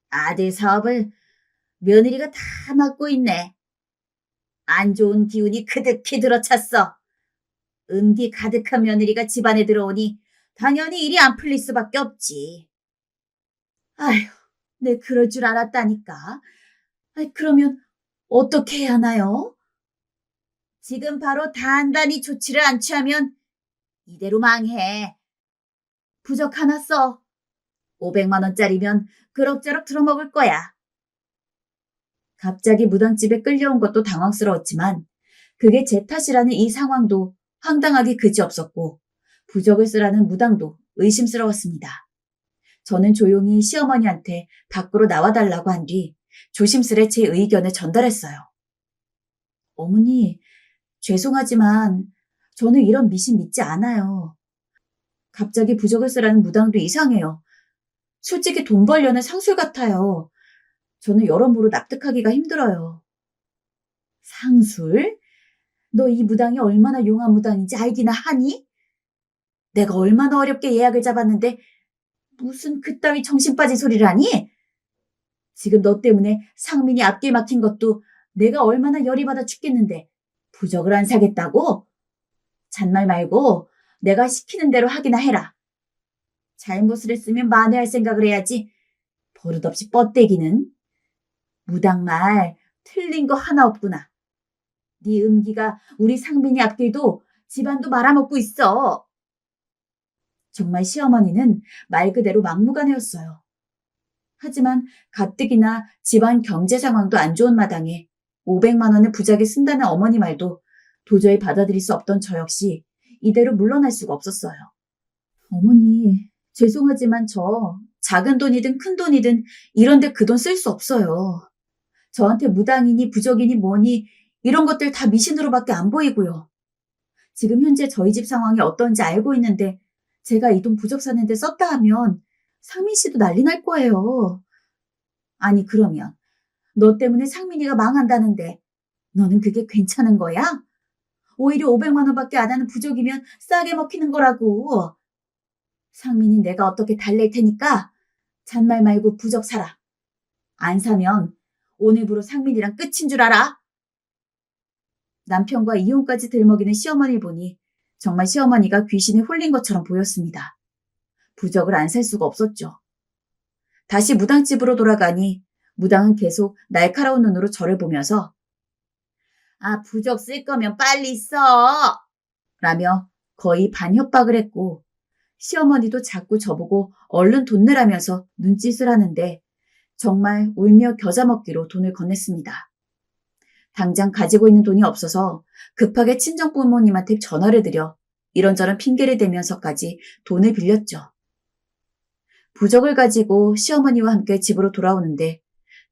아들 사업을 며느리가 다 맡고 있네. 안 좋은 기운이 그득히 들어찼어. 음기 가득한 며느리가 집안에 들어오니 당연히 일이 안 풀릴 수밖에 없지. 아휴, 내 그럴 줄 알았다니까. 그러면 어떻게 해야 하나요? 지금 바로 단단히 조치를 안 취하면 이대로 망해. 부적 하나 써. 500만 원짜리면 그럭저럭 들어먹을 거야. 갑자기 무당집에 끌려온 것도 당황스러웠지만 그게 제 탓이라는 이 상황도 황당하기 그지없었고 부적을 쓰라는 무당도 의심스러웠습니다. 저는 조용히 시어머니한테 밖으로 나와달라고 한 뒤 조심스레 제 의견을 전달했어요. 어머니, 죄송하지만 저는 이런 미신 믿지 않아요. 갑자기 부적을 쓰라는 무당도 이상해요. 솔직히 돈 벌려는 상술 같아요. 저는 여러모로 납득하기가 힘들어요. 상술? 너 이 무당이 얼마나 용한 무당인지 알기나 하니? 내가 얼마나 어렵게 예약을 잡았는데 무슨 그따위 정신 빠진 소리를 하니? 지금 너 때문에 상민이 앞길 막힌 것도 내가 얼마나 열이 받아 죽겠는데 부적을 안 사겠다고? 잔말 말고 내가 시키는 대로 하기나 해라. 잘못을 했으면 만회할 생각을 해야지. 버릇없이 뻗대기는. 무당말 틀린 거 하나 없구나. 네 음기가 우리 상민이 앞길도 집안도 말아먹고 있어. 정말 시어머니는 말 그대로 막무가내였어요. 하지만 가뜩이나 집안 경제 상황도 안 좋은 마당에 500만 원을 부작에 쓴다는 어머니 말도 도저히 받아들일 수 없던 저 역시 이대로 물러날 수가 없었어요. 어머니, 죄송하지만 저 작은 돈이든 큰 돈이든 이런데 그 돈 쓸 수 없어요. 저한테 무당이니 부적이니 뭐니 이런 것들 다 미신으로밖에 안 보이고요. 지금 현재 저희 집 상황이 어떤지 알고 있는데 제가 이 돈 부적 사는데 썼다 하면 상민 씨도 난리 날 거예요. 아니 그러면 너 때문에 상민이가 망한다는데 너는 그게 괜찮은 거야? 오히려 500만 원밖에 안 하는 부적이면 싸게 먹히는 거라고. 상민이 내가 어떻게 달랠 테니까 잔말 말고 부적 사라. 안 사면 오늘부로 상민이랑 끝인 줄 알아? 남편과 이혼까지 들먹이는 시어머니를 보니 정말 시어머니가 귀신에 홀린 것처럼 보였습니다. 부적을 안 살 수가 없었죠. 다시 무당집으로 돌아가니 무당은 계속 날카로운 눈으로 저를 보면서 아, 부적 쓸 거면 빨리 써! 라며 거의 반협박을 했고 시어머니도 자꾸 저보고 얼른 돈 내라면서 눈짓을 하는데 정말 울며 겨자 먹기로 돈을 건넸습니다. 당장 가지고 있는 돈이 없어서 급하게 친정 부모님한테 전화를 드려 이런저런 핑계를 대면서까지 돈을 빌렸죠. 부적을 가지고 시어머니와 함께 집으로 돌아오는데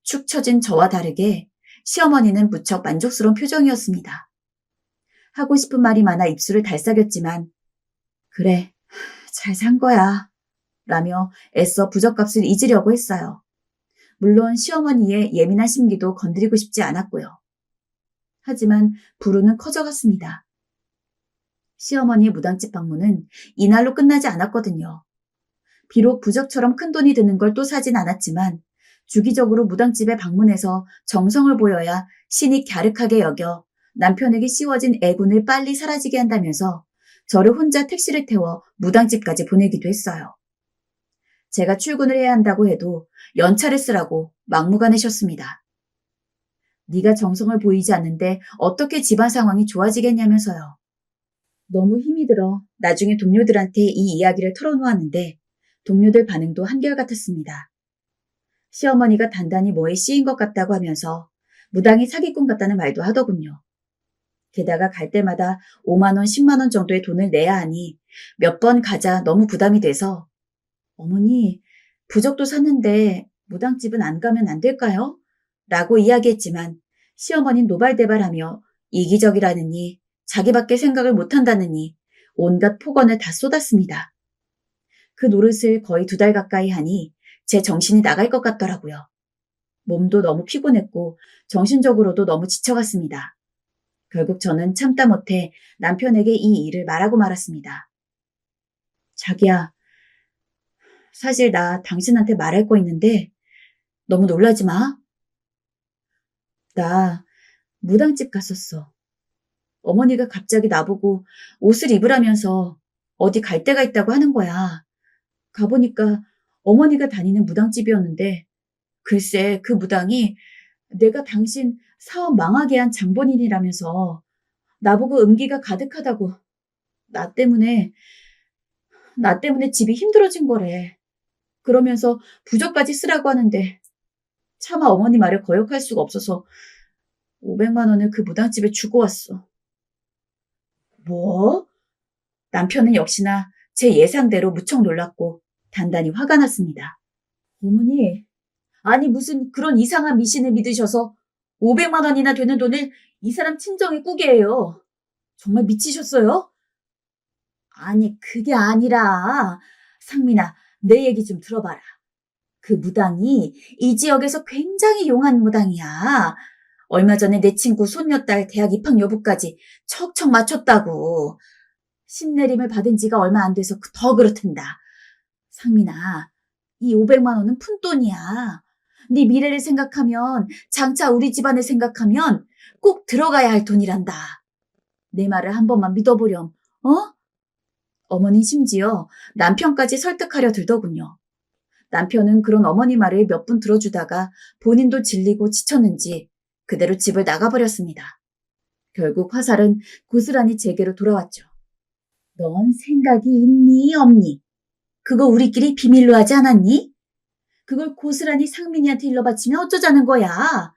축 처진 저와 다르게 시어머니는 무척 만족스러운 표정이었습니다. 하고 싶은 말이 많아 입술을 달싹였지만 그래, 잘 산 거야 라며 애써 부적값을 잊으려고 했어요. 물론 시어머니의 예민한 심기도 건드리고 싶지 않았고요. 하지만 불운은 커져갔습니다. 시어머니의 무당집 방문은 이날로 끝나지 않았거든요. 비록 부적처럼 큰 돈이 드는 걸 또 사진 않았지만 주기적으로 무당집에 방문해서 정성을 보여야 신이 갸륵하게 여겨 남편에게 씌워진 애군을 빨리 사라지게 한다면서 저를 혼자 택시를 태워 무당집까지 보내기도 했어요. 제가 출근을 해야 한다고 해도 연차를 쓰라고 막무가내셨습니다. 네가 정성을 보이지 않는데 어떻게 집안 상황이 좋아지겠냐면서요. 너무 힘이 들어 나중에 동료들한테 이 이야기를 털어놓았는데 동료들 반응도 한결같았습니다. 시어머니가 단단히 뭐에 씌인 것 같다고 하면서 무당이 사기꾼 같다는 말도 하더군요. 게다가 갈 때마다 5만 원, 10만 원 정도의 돈을 내야 하니 몇 번 가자 너무 부담이 돼서 어머니, 부적도 샀는데 무당집은 안 가면 안 될까요? 라고 이야기했지만 시어머니는 노발대발하며 이기적이라느니 자기밖에 생각을 못한다느니 온갖 폭언을 다 쏟았습니다. 그 노릇을 거의 2달 가까이 하니 제 정신이 나갈 것 같더라고요. 몸도 너무 피곤했고 정신적으로도 너무 지쳐갔습니다. 결국 저는 참다 못해 남편에게 이 일을 말하고 말았습니다. 자기야, 사실 나 당신한테 말할 거 있는데 너무 놀라지 마. 나 무당집 갔었어. 어머니가 갑자기 나보고 옷을 입으라면서 어디 갈 데가 있다고 하는 거야. 가보니까 어머니가 다니는 무당집이었는데 글쎄 그 무당이 내가 당신 사업 망하게 한 장본인이라면서 나보고 음기가 가득하다고 나 때문에 집이 힘들어진 거래. 그러면서 부적까지 쓰라고 하는데 차마 어머니 말을 거역할 수가 없어서 500만 원을 그 무당집에 주고 왔어. 뭐? 남편은 역시나 제 예상대로 무척 놀랐고 단단히 화가 났습니다. 어머니, 아니 무슨 그런 이상한 미신을 믿으셔서 500만 원이나 되는 돈을 이 사람 친정에 꾸게 해요. 정말 미치셨어요? 아니 그게 아니라 상민아, 내 얘기 좀 들어봐라. 그 무당이 이 지역에서 굉장히 용한 무당이야. 얼마 전에 내 친구 손녀딸 대학 입학 여부까지 척척 맞췄다고. 신내림을 받은 지가 얼마 안 돼서 더 그렇단다. 상민아, 이 500만 원은 푼돈이야. 네 미래를 생각하면, 장차 우리 집안을 생각하면 꼭 들어가야 할 돈이란다. 내 말을 한 번만 믿어보렴, 어? 어머니 심지어 남편까지 설득하려 들더군요. 남편은 그런 어머니 말을 몇 분 들어주다가 본인도 질리고 지쳤는지 그대로 집을 나가버렸습니다. 결국 화살은 고스란히 제게로 돌아왔죠. 넌 생각이 있니 없니? 그거 우리끼리 비밀로 하지 않았니? 그걸 고스란히 상민이한테 일러바치면 어쩌자는 거야?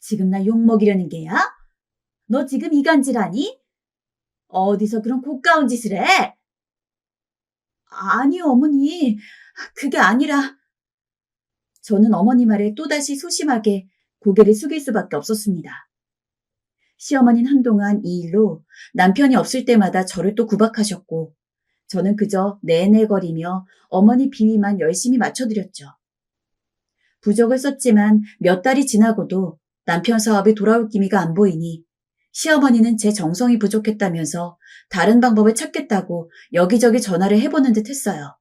지금 나 욕먹이려는 게야? 너 지금 이간질하니? 어디서 그런 고가운 짓을 해? 아니요, 어머니. 그게 아니라. 저는 어머니 말에 또다시 소심하게 고개를 숙일 수밖에 없었습니다. 시어머니는 한동안 이 일로 남편이 없을 때마다 저를 또 구박하셨고, 저는 그저 내내거리며 어머니 비위만 열심히 맞춰드렸죠. 부적을 썼지만 몇 달이 지나고도 남편 사업이 돌아올 기미가 안 보이니 시어머니는 제 정성이 부족했다면서 다른 방법을 찾겠다고 여기저기 전화를 해보는 듯 했어요.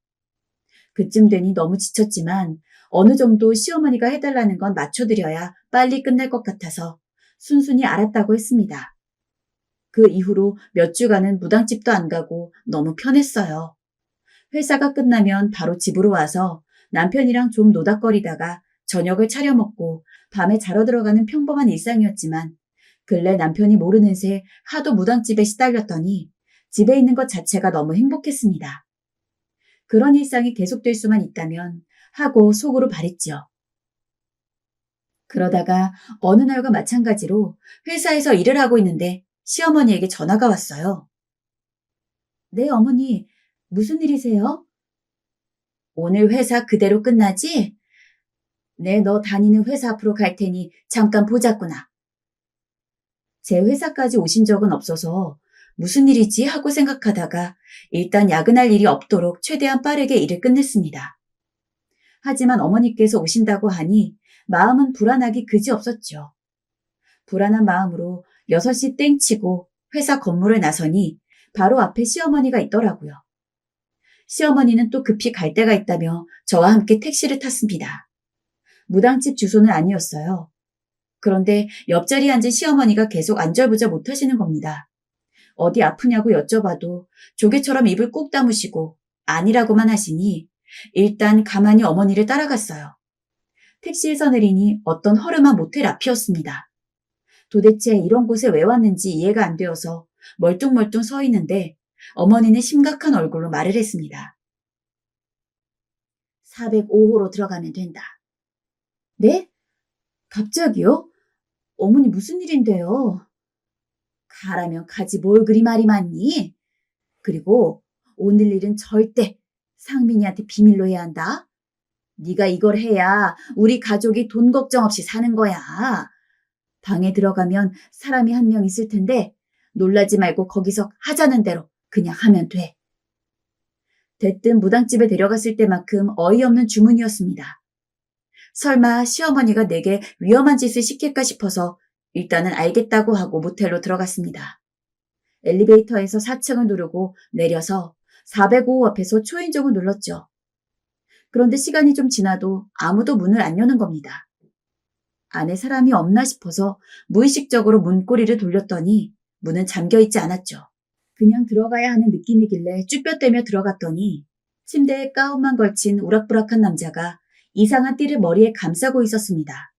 그쯤 되니 너무 지쳤지만 어느 정도 시어머니가 해달라는 건 맞춰드려야 빨리 끝날 것 같아서 순순히 알았다고 했습니다. 그 이후로 몇 주간은 무당집도 안 가고 너무 편했어요. 회사가 끝나면 바로 집으로 와서 남편이랑 좀 노닥거리다가 저녁을 차려 먹고 밤에 자러 들어가는 평범한 일상이었지만 근래 남편이 모르는 새 하도 무당집에 시달렸더니 집에 있는 것 자체가 너무 행복했습니다. 그런 일상이 계속될 수만 있다면 하고 속으로 바랬지요. 그러다가 어느 날과 마찬가지로 회사에서 일을 하고 있는데 시어머니에게 전화가 왔어요. 네, 어머니, 무슨 일이세요? 오늘 회사 그대로 끝나지? 네, 너 다니는 회사 앞으로 갈 테니 잠깐 보자꾸나. 제 회사까지 오신 적은 없어서 무슨 일이지 하고 생각하다가 일단 야근할 일이 없도록 최대한 빠르게 일을 끝냈습니다. 하지만 어머니께서 오신다고 하니 마음은 불안하기 그지없었죠. 불안한 마음으로 6시 땡 치고 회사 건물을 나서니 바로 앞에 시어머니가 있더라고요. 시어머니는 또 급히 갈 데가 있다며 저와 함께 택시를 탔습니다. 무당집 주소는 아니었어요. 그런데 옆자리에 앉은 시어머니가 계속 안절부절 못하시는 겁니다. 어디 아프냐고 여쭤봐도 조개처럼 입을 꾹 다무시고 아니라고만 하시니 일단 가만히 어머니를 따라갔어요. 택시에서 내리니 어떤 허름한 모텔 앞이었습니다. 도대체 이런 곳에 왜 왔는지 이해가 안 되어서 멀뚱멀뚱 서 있는데 어머니는 심각한 얼굴로 말을 했습니다. 405호로 들어가면 된다. 네? 갑자기요? 어머니 무슨 일인데요? 가라면 가지 뭘 그리 말이 많니? 그리고 오늘 일은 절대 상민이한테 비밀로 해야 한다. 네가 이걸 해야 우리 가족이 돈 걱정 없이 사는 거야. 방에 들어가면 사람이 한 명 있을 텐데 놀라지 말고 거기서 하자는 대로 그냥 하면 돼. 대뜸 무당집에 데려갔을 때만큼 어이없는 주문이었습니다. 설마 시어머니가 내게 위험한 짓을 시킬까 싶어서 일단은 알겠다고 하고 모텔로 들어갔습니다. 엘리베이터에서 4층을 누르고 내려서 405호 앞에서 초인종을 눌렀죠. 그런데 시간이 좀 지나도 아무도 문을 안 여는 겁니다. 안에 사람이 없나 싶어서 무의식적으로 문고리를 돌렸더니 문은 잠겨있지 않았죠. 그냥 들어가야 하는 느낌이길래 쭈뼛대며 들어갔더니 침대에 가운만 걸친 우락부락한 남자가 이상한 띠를 머리에 감싸고 있었습니다.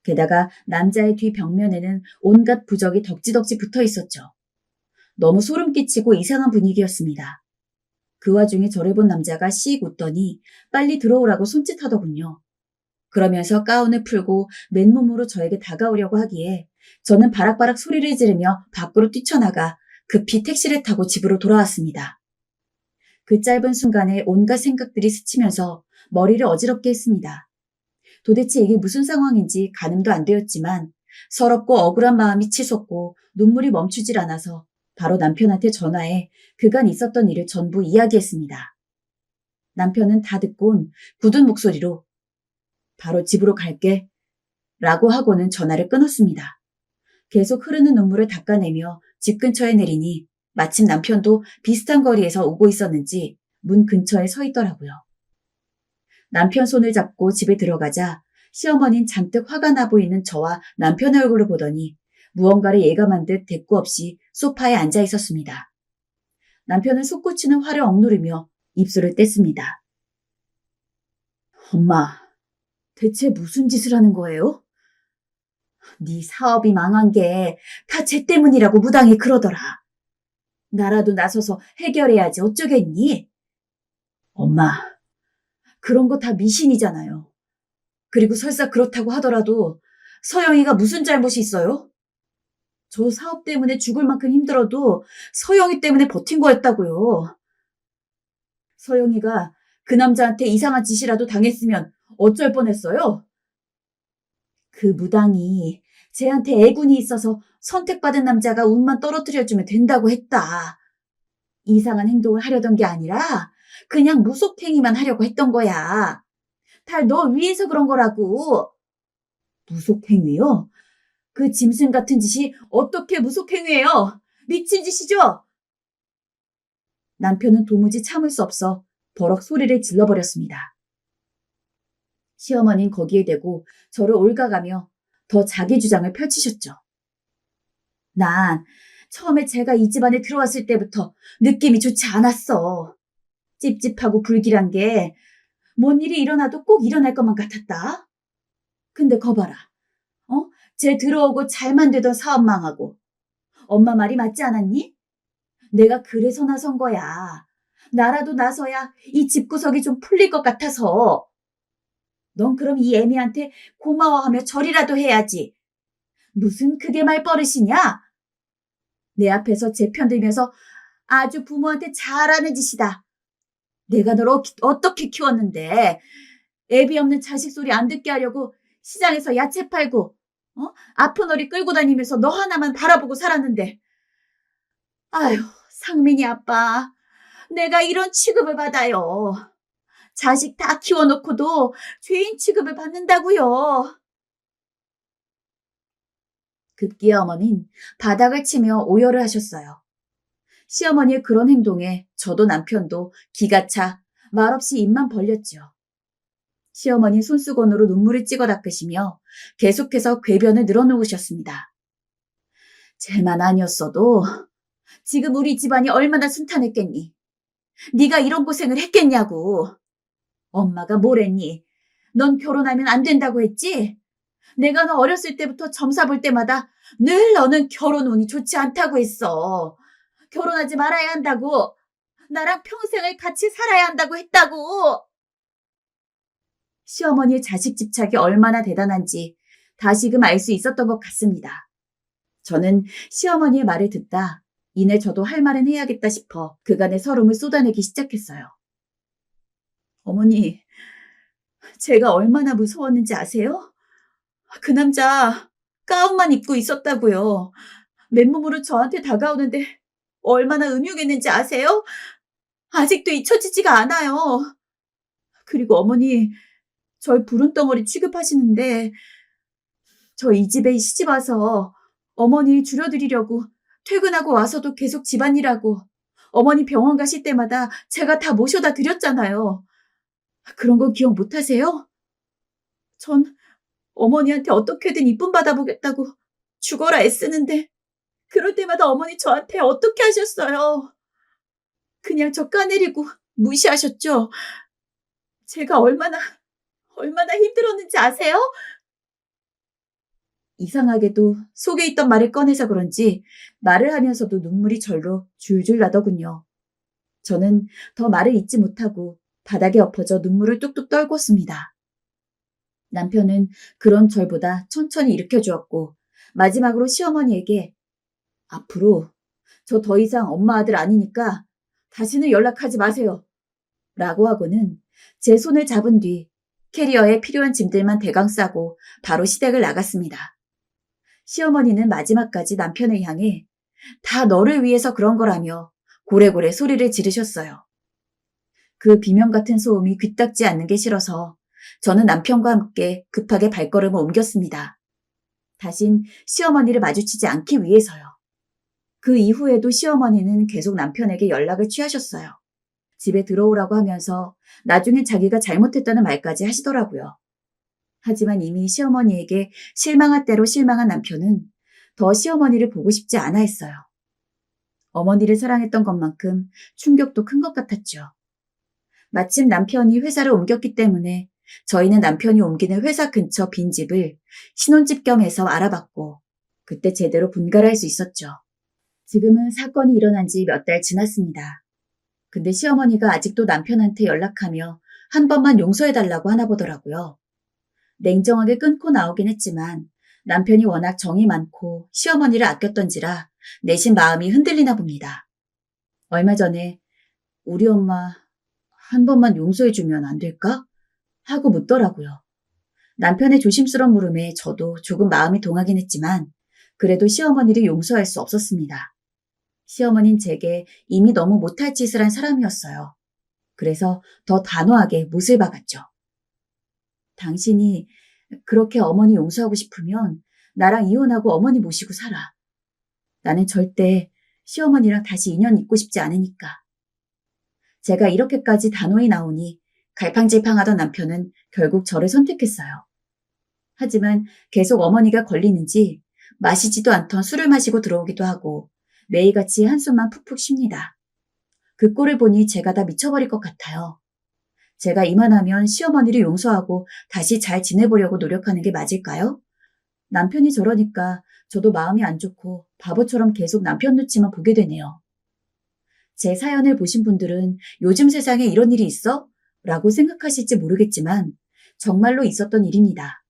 게다가 남자의 뒤 벽면에는 온갖 부적이 덕지덕지 붙어 있었죠. 너무 소름 끼치고 이상한 분위기였습니다. 그 와중에 저를 본 남자가 씩 웃더니 빨리 들어오라고 손짓하더군요. 그러면서 가운을 풀고 맨몸으로 저에게 다가오려고 하기에 저는 바락바락 소리를 지르며 밖으로 뛰쳐나가 급히 택시를 타고 집으로 돌아왔습니다. 그 짧은 순간에 온갖 생각들이 스치면서 머리를 어지럽게 했습니다. 도대체 이게 무슨 상황인지 가늠도 안 되었지만 서럽고 억울한 마음이 치솟고 눈물이 멈추질 않아서 바로 남편한테 전화해 그간 있었던 일을 전부 이야기했습니다. 남편은 다 듣곤 굳은 목소리로 바로 집으로 갈게. 라고 하고는 전화를 끊었습니다. 계속 흐르는 눈물을 닦아내며 집 근처에 내리니 마침 남편도 비슷한 거리에서 오고 있었는지 문 근처에 서 있더라고요. 남편 손을 잡고 집에 들어가자 시어머니는 잔뜩 화가 나 보이는 저와 남편의 얼굴을 보더니 무언가를 예감한 듯 대꾸 없이 소파에 앉아 있었습니다. 남편은 솟구치는 화를 억누르며 입술을 뗐습니다. 엄마, 대체 무슨 짓을 하는 거예요? 네 사업이 망한 게 다 쟤 때문이라고 무당이 그러더라. 나라도 나서서 해결해야지 어쩌겠니? 엄마, 그런 거 다 미신이잖아요. 그리고 설사 그렇다고 하더라도 서영이가 무슨 잘못이 있어요? 저 사업 때문에 죽을 만큼 힘들어도 서영이 때문에 버틴 거였다고요. 서영이가 그 남자한테 이상한 짓이라도 당했으면 어쩔 뻔했어요? 그 무당이 쟤한테 애군이 있어서 선택받은 남자가 운만 떨어뜨려주면 된다고 했다. 이상한 행동을 하려던 게 아니라 그냥 무속행위만 하려고 했던 거야. 다 너 위해서 그런 거라고. 무속행위요? 그 짐승 같은 짓이 어떻게 무속행위예요? 미친 짓이죠? 남편은 도무지 참을 수 없어 버럭 소리를 질러버렸습니다. 시어머니는 거기에 대고 저를 올가가며 더 자기 주장을 펼치셨죠. 난 처음에 제가 이 집안에 들어왔을 때부터 느낌이 좋지 않았어. 찝찝하고 불길한 게 뭔 일이 일어나도 꼭 일어날 것만 같았다. 근데 거봐라. 쟤 들어오고 잘만 되던 사업 망하고. 엄마 말이 맞지 않았니? 내가 그래서 나선 거야. 나라도 나서야 이 집구석이 좀 풀릴 것 같아서. 넌 그럼 이 애미한테 고마워하며 절이라도 해야지. 무슨 그게 말버릇이냐? 내 앞에서 제 편 들면서 아주 부모한테 잘하는 짓이다. 내가 널 어떻게 키웠는데 애비 없는 자식 소리 안 듣게 하려고 시장에서 야채 팔고 아픈 어리 끌고 다니면서 너 하나만 바라보고 살았는데 아휴 상민이 아빠 내가 이런 취급을 받아요. 자식 다 키워놓고도 죄인 취급을 받는다고요. 급기야 어머니는 바닥을 치며 오열을 하셨어요. 시어머니의 그런 행동에 저도 남편도 기가 차 말없이 입만 벌렸죠. 시어머니 손수건으로 눈물을 찍어 닦으시며 계속해서 궤변을 늘어놓으셨습니다. 쟤만 아니었어도 지금 우리 집안이 얼마나 순탄했겠니? 네가 이런 고생을 했겠냐고. 엄마가 뭘 했니? 넌 결혼하면 안 된다고 했지? 내가 너 어렸을 때부터 점사 볼 때마다 늘 너는 결혼 운이 좋지 않다고 했어. 결혼하지 말아야 한다고. 나랑 평생을 같이 살아야 한다고 했다고. 시어머니의 자식 집착이 얼마나 대단한지 다시금 알 수 있었던 것 같습니다. 저는 시어머니의 말을 듣다 이내 저도 할 말은 해야겠다 싶어 그간의 서름을 쏟아내기 시작했어요. 어머니, 제가 얼마나 무서웠는지 아세요? 그 남자 가운만 입고 있었다고요. 맨몸으로 저한테 다가오는데 얼마나 음흉했는지 아세요? 아직도 잊혀지지가 않아요. 그리고 어머니, 절 부른덩어리 취급하시는데 저 이 집에 시집 와서 어머니 줄여드리려고 퇴근하고 와서도 계속 집안일하고 어머니 병원 가실 때마다 제가 다 모셔다 드렸잖아요. 그런 거 기억 못 하세요? 전 어머니한테 어떻게든 이쁨 받아보겠다고 죽어라 애쓰는데 그럴 때마다 어머니 저한테 어떻게 하셨어요? 그냥 저 까내리고 무시하셨죠? 제가 얼마나 힘들었는지 아세요? 이상하게도 속에 있던 말을 꺼내서 그런지 말을 하면서도 눈물이 절로 줄줄 나더군요. 저는 더 말을 잇지 못하고 바닥에 엎어져 눈물을 뚝뚝 떨궜습니다. 남편은 그런 절보다 천천히 일으켜주었고 마지막으로 시어머니에게 앞으로 저 더 이상 엄마 아들 아니니까 다시는 연락하지 마세요. 라고 하고는 제 손을 잡은 뒤 캐리어에 필요한 짐들만 대강 싸고 바로 시댁을 나갔습니다. 시어머니는 마지막까지 남편을 향해 다 너를 위해서 그런 거라며 고래고래 소리를 지르셨어요. 그 비명 같은 소음이 귀딱지 않는 게 싫어서 저는 남편과 함께 급하게 발걸음을 옮겼습니다. 다신 시어머니를 마주치지 않기 위해서요. 그 이후에도 시어머니는 계속 남편에게 연락을 취하셨어요. 집에 들어오라고 하면서 나중엔 자기가 잘못했다는 말까지 하시더라고요. 하지만 이미 시어머니에게 실망할 대로 실망한 남편은 더 시어머니를 보고 싶지 않아 했어요. 어머니를 사랑했던 것만큼 충격도 큰 것 같았죠. 마침 남편이 회사를 옮겼기 때문에 저희는 남편이 옮기는 회사 근처 빈집을 신혼집 겸 해서 알아봤고 그때 제대로 분가를 할 수 있었죠. 지금은 사건이 일어난 지 몇 달 지났습니다. 근데 시어머니가 아직도 남편한테 연락하며 한 번만 용서해달라고 하나 보더라고요. 냉정하게 끊고 나오긴 했지만 남편이 워낙 정이 많고 시어머니를 아꼈던지라 내심 마음이 흔들리나 봅니다. 얼마 전에 우리 엄마 한 번만 용서해주면 안 될까? 하고 묻더라고요. 남편의 조심스러운 물음에 저도 조금 마음이 동하긴 했지만 그래도 시어머니를 용서할 수 없었습니다. 시어머니는 제게 이미 너무 못할 짓을 한 사람이었어요. 그래서 더 단호하게 못을 박았죠. 당신이 그렇게 어머니 용서하고 싶으면 나랑 이혼하고 어머니 모시고 살아. 나는 절대 시어머니랑 다시 인연 잇고 싶지 않으니까. 제가 이렇게까지 단호히 나오니 갈팡질팡하던 남편은 결국 저를 선택했어요. 하지만 계속 어머니가 걸리는지 마시지도 않던 술을 마시고 들어오기도 하고 매일같이 한숨만 푹푹 쉽니다. 그 꼴을 보니 제가 다 미쳐버릴 것 같아요. 제가 이만하면 시어머니를 용서하고 다시 잘 지내보려고 노력하는 게 맞을까요? 남편이 저러니까 저도 마음이 안 좋고 바보처럼 계속 남편 눈치만 보게 되네요. 제 사연을 보신 분들은 요즘 세상에 이런 일이 있어? 라고 생각하실지 모르겠지만 정말로 있었던 일입니다.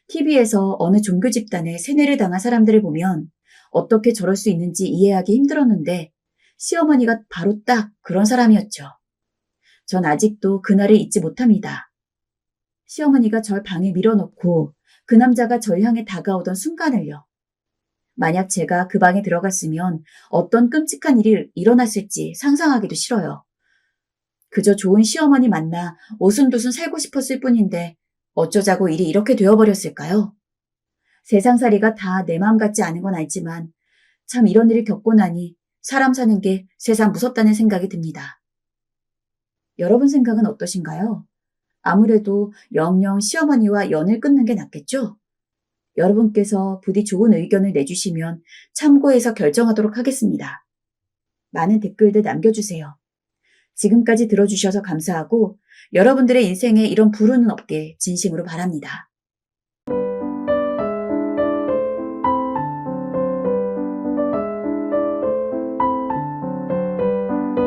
TV에서 어느 종교 집단에 세뇌를 당한 사람들을 보면 어떻게 저럴 수 있는지 이해하기 힘들었는데 시어머니가 바로 딱 그런 사람이었죠. 전 아직도 그날을 잊지 못합니다. 시어머니가 절 방에 밀어넣고 그 남자가 절 향해 다가오던 순간을요. 만약 제가 그 방에 들어갔으면 어떤 끔찍한 일이 일어났을지 상상하기도 싫어요. 그저 좋은 시어머니 만나 오순도순 살고 싶었을 뿐인데 어쩌자고 일이 이렇게 되어버렸을까요? 세상살이가 다 내 마음 같지 않은 건 알지만 참 이런 일을 겪고 나니 사람 사는 게 세상 무섭다는 생각이 듭니다. 여러분 생각은 어떠신가요? 아무래도 영영 시어머니와 연을 끊는 게 낫겠죠? 여러분께서 부디 좋은 의견을 내주시면 참고해서 결정하도록 하겠습니다. 많은 댓글들 남겨주세요. 지금까지 들어주셔서 감사하고 여러분들의 인생에 이런 불운은 없게 진심으로 바랍니다.